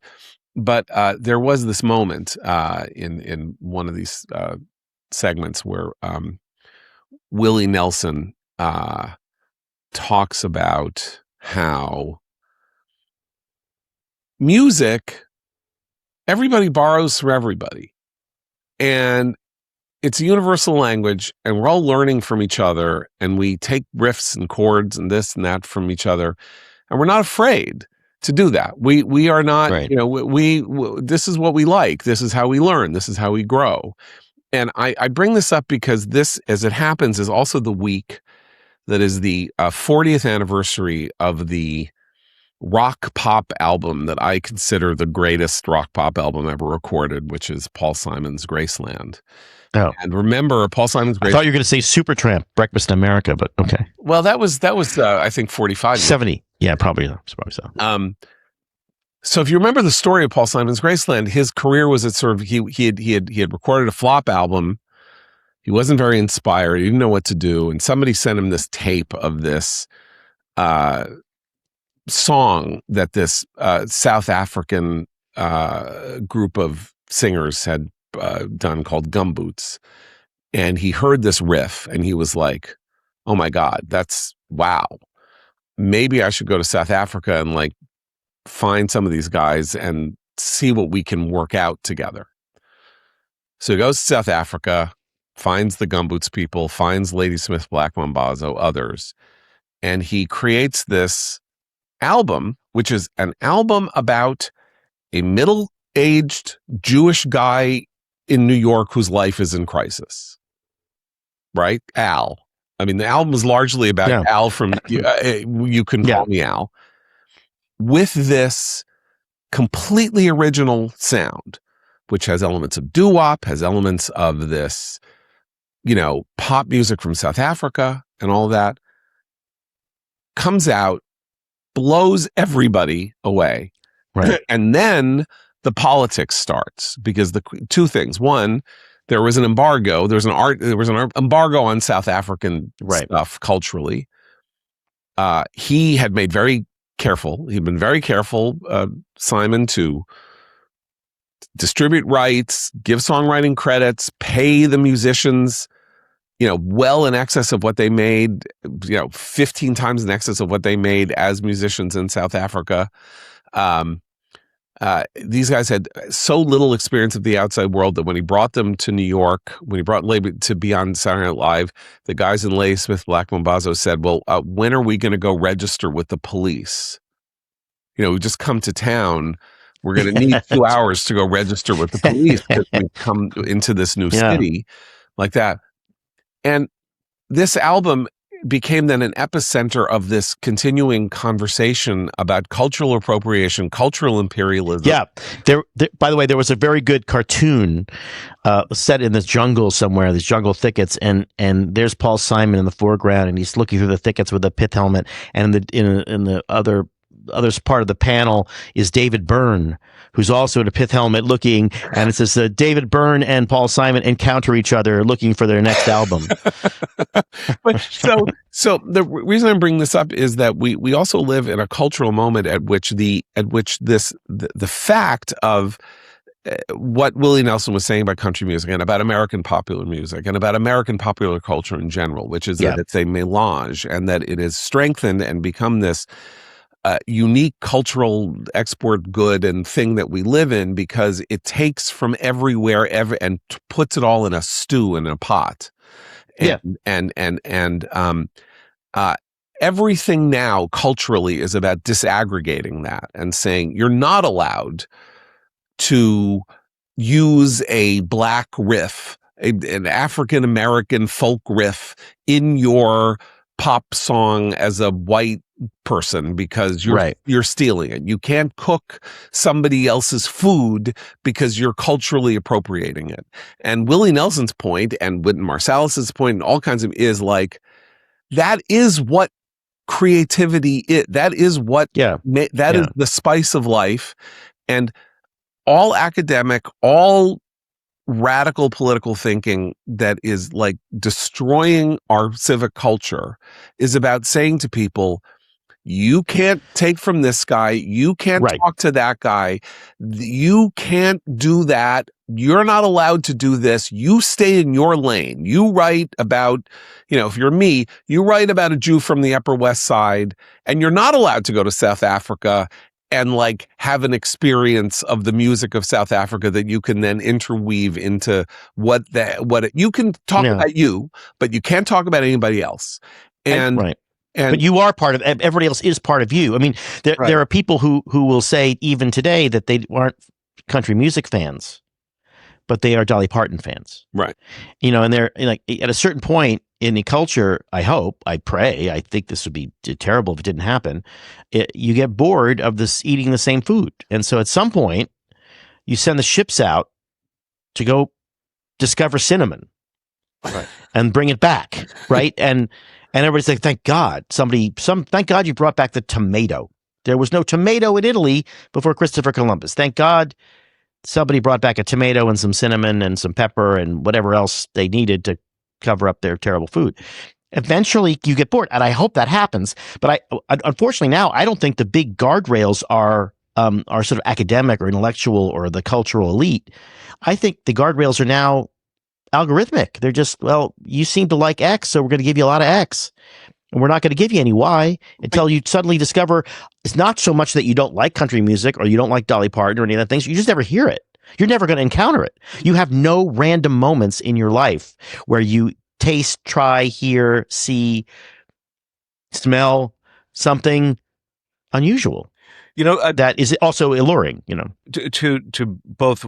But there was this moment in one of these segments where Willie Nelson talks about how music, everybody borrows from everybody, and it's a universal language, and we're all learning from each other, and we take riffs and chords and this and that from each other, and we're not afraid to do that. We are not, right. We this is what we like. This is how we learn. This is how we grow. And I bring this up because this, as it happens, is also the week that is the 40th anniversary of the rock pop album that I consider the greatest rock pop album ever recorded, which is Paul Simon's Graceland. Oh. And remember, Paul Simon's Graceland. I thought you were going to say Supertramp, Breakfast in America, but okay. Well, that was I think 45. 70. Yeah, probably so. So if you remember the story of Paul Simon's Graceland, his career was at sort of he had recorded a flop album. He wasn't very inspired. He didn't know what to do. And somebody sent him this tape of this song that this South African group of singers had done called Gumboots. And he heard this riff and he was like, oh my God, that's wow. Maybe I should go to South Africa and like find some of these guys and see what we can work out together. So he goes to South Africa, finds the Gumboots people, finds Ladysmith Black Mambazo, others, and he creates this album, which is an album about a middle-aged Jewish guy in New York whose life is in crisis. Right? Al. I mean, the album is largely about Al from You Can Call Me Al, with this completely original sound, which has elements of doo-wop, has elements of this, pop music from South Africa and all that, comes out, blows everybody away. Right. And then the politics starts, because the two things. One, there was an embargo. There was an embargo on South African stuff culturally. He had made very careful. He'd been very careful, Simon, to distribute rights, give songwriting credits, pay the musicians, well in excess of what they made, 15 times in excess of what they made as musicians in South Africa. These guys had so little experience of the outside world that when he brought them to New York, when he brought Labor to be on Saturday Night Live, the guys in Ladysmith Black Mambazo said, well, when are we going to go register with the police? We just come to town. We're going to need 2 hours to go register with the police because we come into this new city like that. And this album became then an epicenter of this continuing conversation about cultural appropriation, cultural imperialism. Yeah. There, by the way, there was a very good cartoon set in this jungle somewhere, these jungle thickets, and there's Paul Simon in the foreground, and he's looking through the thickets with a pith helmet, and in the other part of the panel is David Byrne, who's also in a pith helmet looking, and it says David Byrne and Paul Simon encounter each other looking for their next album. But so the reason I'm bringing this up is that we also live in a cultural moment at which the fact of what Willie Nelson was saying about country music and about American popular music and about American popular culture in general, which is that it's a melange, and that it is strengthened and become this unique cultural export good and thing that we live in, because it takes from everywhere and puts it all in a stew, in a pot. And everything now culturally is about disaggregating that and saying you're not allowed to use a black riff, an African American folk riff in your pop song as a white person, because you're stealing it. You can't cook somebody else's food because you're culturally appropriating it. And Willie Nelson's point, and Wynton Marsalis's point, and all kinds of, is like, that is what creativity is. That is what is the spice of life. And all academic, all radical political thinking that is like destroying our civic culture is about saying to people, you can't take from this guy. You can't talk to that guy. You can't do that. You're not allowed to do this. You stay in your lane. You write about, if you're me, you write about a Jew from the Upper West Side, and you're not allowed to go to South Africa and like have an experience of the music of South Africa that you can then interweave into you can talk about you, but you can't talk about anybody else. But you are part of, everybody else is part of you. I mean, there are people who will say even today that they aren't country music fans, but they are Dolly Parton fans. Right. And they're like, at a certain point in the culture, I hope, I pray, I think this would be terrible if it didn't happen. You get bored of this eating the same food. And so at some point you send the ships out to go discover cinnamon and bring it back. Right. And everybody's like, thank God thank God you brought back the tomato. There was no tomato in Italy before Christopher Columbus. Thank God somebody brought back a tomato and some cinnamon and some pepper and whatever else they needed to cover up their terrible food. Eventually you get bored, and I hope that happens. But unfortunately now, I don't think the big guardrails are sort of academic or intellectual or the cultural elite. I think the guardrails are now algorithmic. They're just, well, you seem to like X, so we're going to give you a lot of X. And we're not going to give you any why until you suddenly discover it's not so much that you don't like country music or you don't like Dolly Parton or any of that things. You just never hear it. You're never going to encounter it. You have no random moments in your life where you taste, try, hear, see, smell something unusual. That is also alluring. To both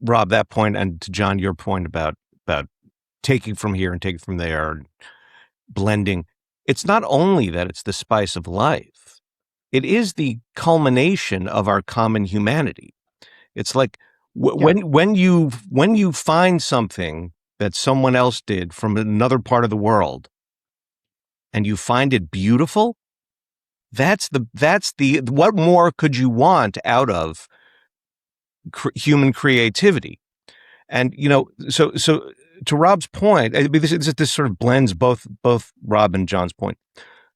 Rob, that point, and to John, your point about taking from here and taking from there, and blending. It's not only that it's the spice of life; it is the culmination of our common humanity. It's like when you find something that someone else did from another part of the world, and you find it beautiful. That's the what more could you want out of human creativity? And so to Rob's point, I mean, this sort of blends both Rob and John's point.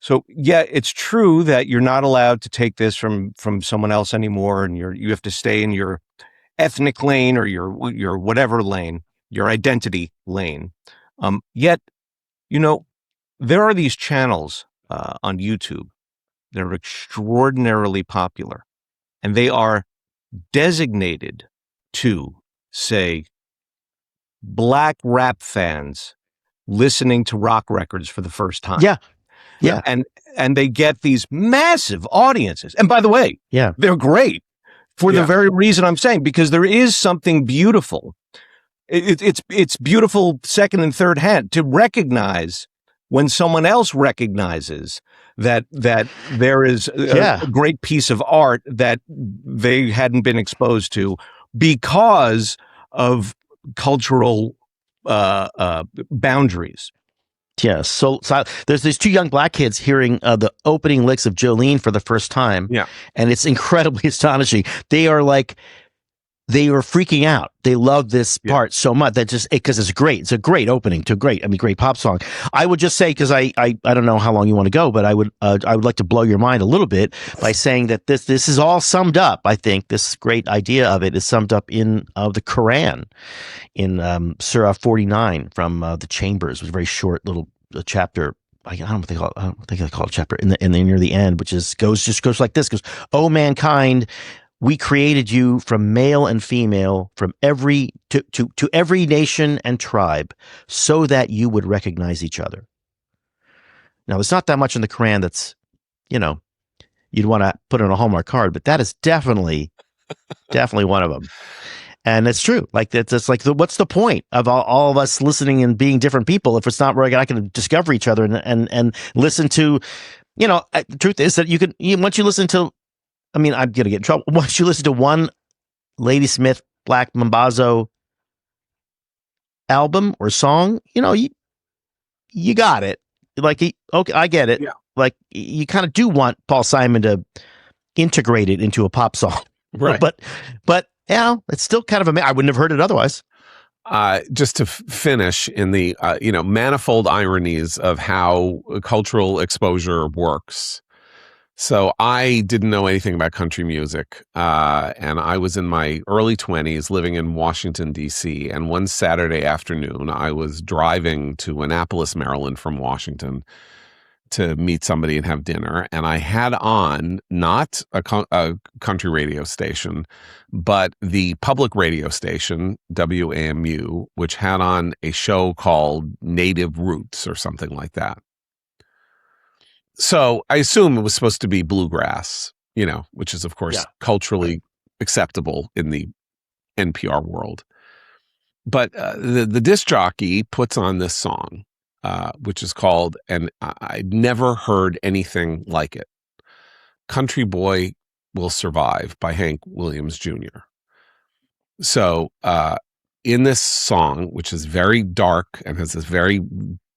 So yeah, it's true that you're not allowed to take this from someone else anymore, and you have to stay in your ethnic lane or your whatever lane, your identity lane. Yet, there are these channels on YouTube that are extraordinarily popular, and they are designated to, say, Black rap fans listening to rock records for the first time. Yeah. And they get these massive audiences. And by the way, they're great for the very reason I'm saying, because there is something beautiful. It's beautiful second and third hand to recognize when someone else recognizes that there is a great piece of art that they hadn't been exposed to because of cultural boundaries. Yeah, so there's these two young black kids hearing the opening licks of Jolene for the first time. Yeah, and it's incredibly astonishing. They are freaking out. They love this part so much that just because it's great. It's a great opening to great pop song. I would just say, because I don't know how long you want to go, but I would like to blow your mind a little bit by saying that this is all summed up. I think this great idea of it is summed up in the Quran, in Surah 49 from the Chambers. It was a very short little chapter. I don't think they call it chapter in the near the end, which goes like this: goes, "O mankind, we created you from male and female, from every to every nation and tribe, so that you would recognize each other." Now, there's not that much in the Quran that's, you'd want to put on a Hallmark card, but that is definitely one of them. And it's true. Like, it's like, what's the point of all of us listening and being different people if it's not where I can discover each other and listen to, the truth is that once you listen to, I'm going to get in trouble. Once you listen to one Ladysmith Black Mambazo album or song, you got it. Like, okay, I get it. Yeah. Like, you kind of do want Paul Simon to integrate it into a pop song. Right. But it's still kind of I wouldn't have heard it otherwise. Just to finish in the, manifold ironies of how cultural exposure works. So I didn't know anything about country music, and I was in my early 20s living in Washington, D.C., and one Saturday afternoon, I was driving to Annapolis, Maryland from Washington to meet somebody and have dinner, and I had on not a country radio station, but the public radio station, WAMU, which had on a show called Native Roots or something like that. So I assume it was supposed to be bluegrass, which is, of course, culturally acceptable in the NPR world. But the disc jockey puts on this song, which is called, and I'd never heard anything like it, "Country Boy Will Survive" by Hank Williams Jr. So in this song, which is very dark and has this very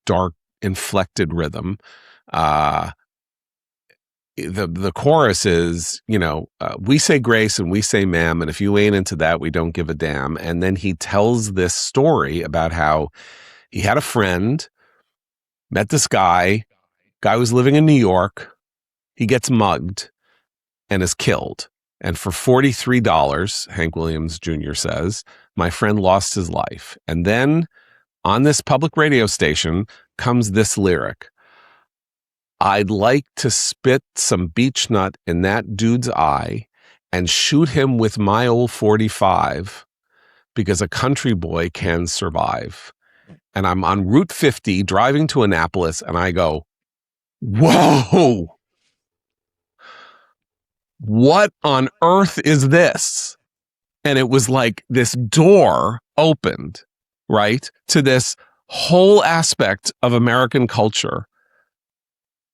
dark inflected rhythm, the chorus is, we say grace and we say ma'am, and if you ain't into that, we don't give a damn. And then he tells this story about how he had a friend, met this guy was living in New York, he gets mugged and is killed. And for $43, Hank Williams Jr. says, my friend lost his life. And then on this public radio station comes this lyric: I'd like to spit some beech nut in that dude's eye and shoot him with my old 45 because a country boy can survive. And I'm on Route 50 driving to Annapolis, and I go, whoa, what on earth is this? And it was like this door opened, right, to this whole aspect of American culture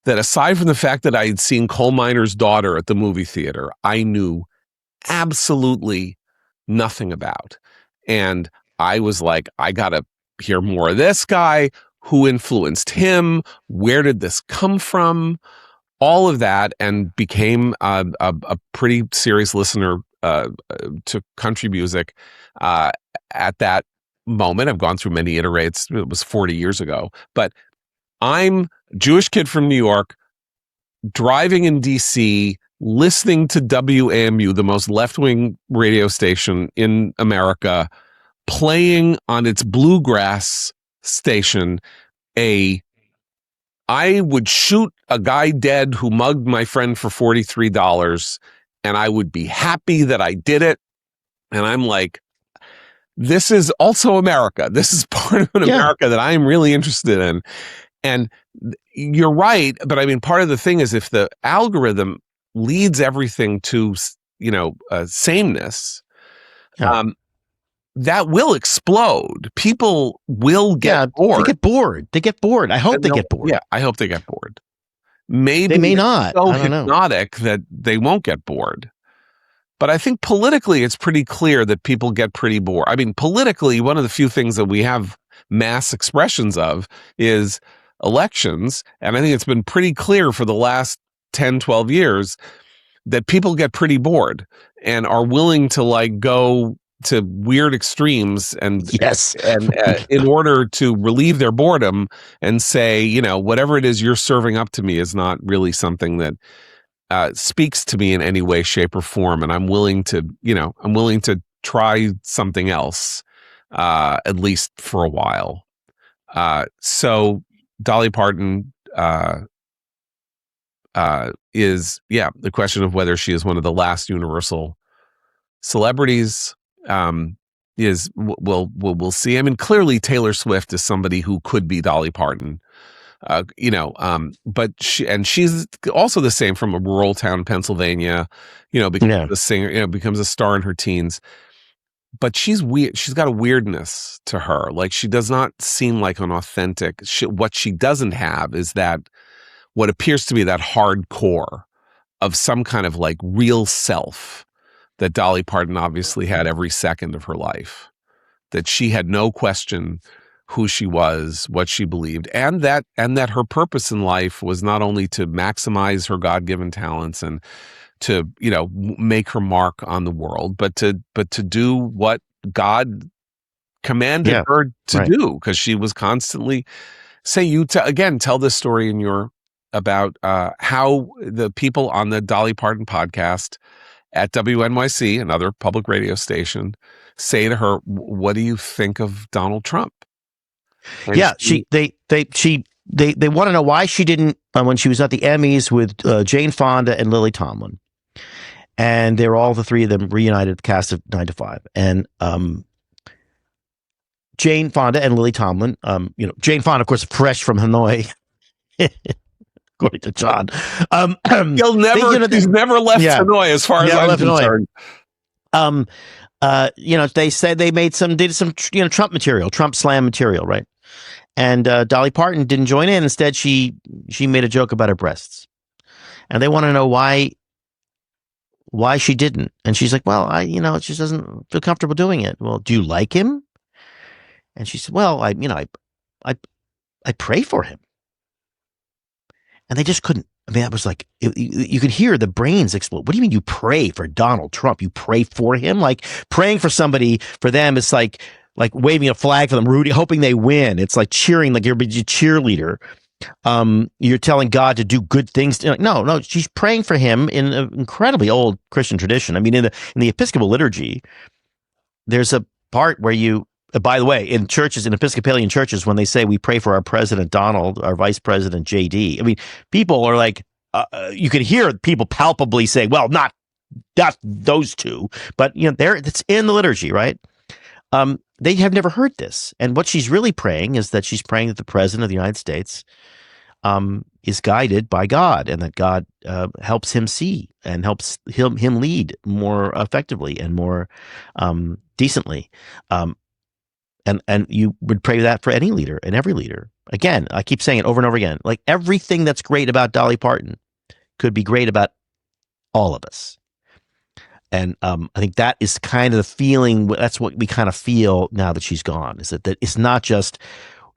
that, aside from the fact that I had seen Coal Miner's Daughter at the movie theater, I knew absolutely nothing about. And I was like, I got to hear more of this guy. Who influenced him? Where did this come from? All of that, and became a pretty serious listener to country music at that moment. I've gone through many iterates. It was 40 years ago. But I'm a Jewish kid from New York, driving in D.C., listening to WAMU, the most left-wing radio station in America, playing on its bluegrass station I would shoot a guy dead who mugged my friend for $43, and I would be happy that I did it. And I'm like, this is also America. This is part of an America that I am really interested in. And you're right, but I mean, part of the thing is, if the algorithm leads everything to, sameness, that will explode. People will get bored. They get bored. I hope they get bored. Yeah, I hope they get bored. Maybe they may not. So hypnotic that they won't get bored. But I think politically, it's pretty clear that people get pretty bored. I mean, politically, one of the few things that we have mass expressions of is elections. And I think it's been pretty clear for the last 10, 12 years that people get pretty bored and are willing to go to weird extremes and in order to relieve their boredom and say, whatever it is you're serving up to me is not really something that speaks to me in any way, shape, or form. And I'm willing to try something else, at least for a while. So Dolly Parton is the question of whether she is one of the last universal celebrities. We'll see. I mean, clearly Taylor Swift is somebody who could be Dolly Parton, but she's also the same, from a rural town in Pennsylvania, becomes a singer, becomes a star in her teens. But she's weird. She's got a weirdness to her. Like, she does not seem like an authentic. What she doesn't have is that, what appears to be that hardcore of some kind of real self that Dolly Parton obviously had every second of her life, that she had no question who she was, what she believed, and that her purpose in life was not only to maximize her God-given talents and to, make her mark on the world, but to do what God commanded her to do, because she was constantly tell this story about how the people on the Dolly Parton podcast at WNYC, another public radio station, say to her, "What do you think of Donald Trump?" And they want to know why she didn't, when she was at the Emmys with Jane Fonda and Lily Tomlin, and they're all, the three of them, reunited, the cast of 9 to 5, and Jane Fonda and Lily Tomlin, Jane Fonda, of course, fresh from Hanoi. According to John, he's never left Hanoi, as far as I'm concerned. They said they did some Trump material, Trump slam material, right? And Dolly Parton didn't join in. Instead, she made a joke about her breasts, and they want to know why she didn't. And she's like, "Well, she just doesn't feel comfortable doing it." Well, do you like him? And she said, "Well, I pray for him." And they just couldn't. I mean, that was like, you could hear the brains explode. What do you mean you pray for Donald Trump? You pray for him? Like, praying for somebody, for them, is like waving a flag for them, rooting, hoping they win. It's like cheering, like you're a cheerleader. You're telling God to do good things. No, she's praying for him in an incredibly old Christian tradition. I mean, in the Episcopal liturgy, there's a part where By the way, in churches, in Episcopalian churches, when they say we pray for our president Donald, our vice president JD, I mean, people are like, you can hear people palpably say, well, not those two, but it's in the liturgy, right? They have never heard this, and what she's really praying is that she's praying that the president of the United States is guided by God, and that God helps him see and helps him lead more effectively and more decently. And you would pray that for any leader and every leader. Again, I keep saying it over and over again. Like, everything that's great about Dolly Parton could be great about all of us. And I think that is kind of the feeling. That's what we kind of feel now that she's gone. Is that it's not just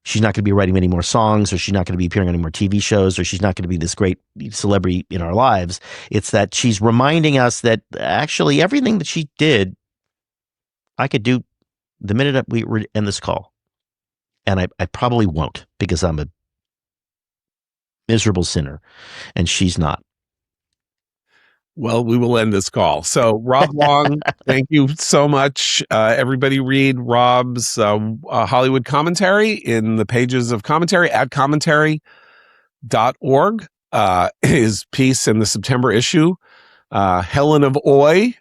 she's not going to be writing many more songs, or she's not going to be appearing on any more TV shows, or she's not going to be this great celebrity in our lives. It's that she's reminding us that actually everything that she did, I could do the minute that we end this call. And I probably won't, because I'm a miserable sinner and she's not. Well, we will end this call. So, Rob Long, thank you so much. Everybody read Rob's Hollywood commentary in the pages of commentary at commentary.org. His piece in the September issue, Helen of Oy,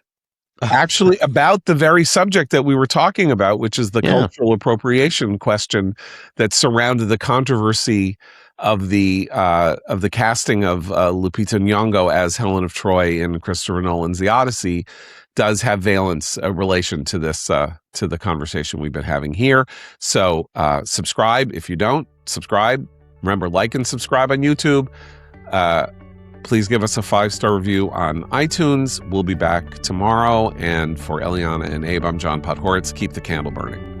actually about the very subject that we were talking about, which is the cultural appropriation question that surrounded the controversy of the casting of Lupita Nyong'o as Helen of Troy in Christopher Nolan's The Odyssey, does have valence relation to this to the conversation we've been having here. So subscribe if you don't subscribe. Remember, like and subscribe on YouTube. Please give us a 5-star review on iTunes. We'll be back tomorrow. And for Eliana and Abe, I'm John Podhoretz. Keep the candle burning.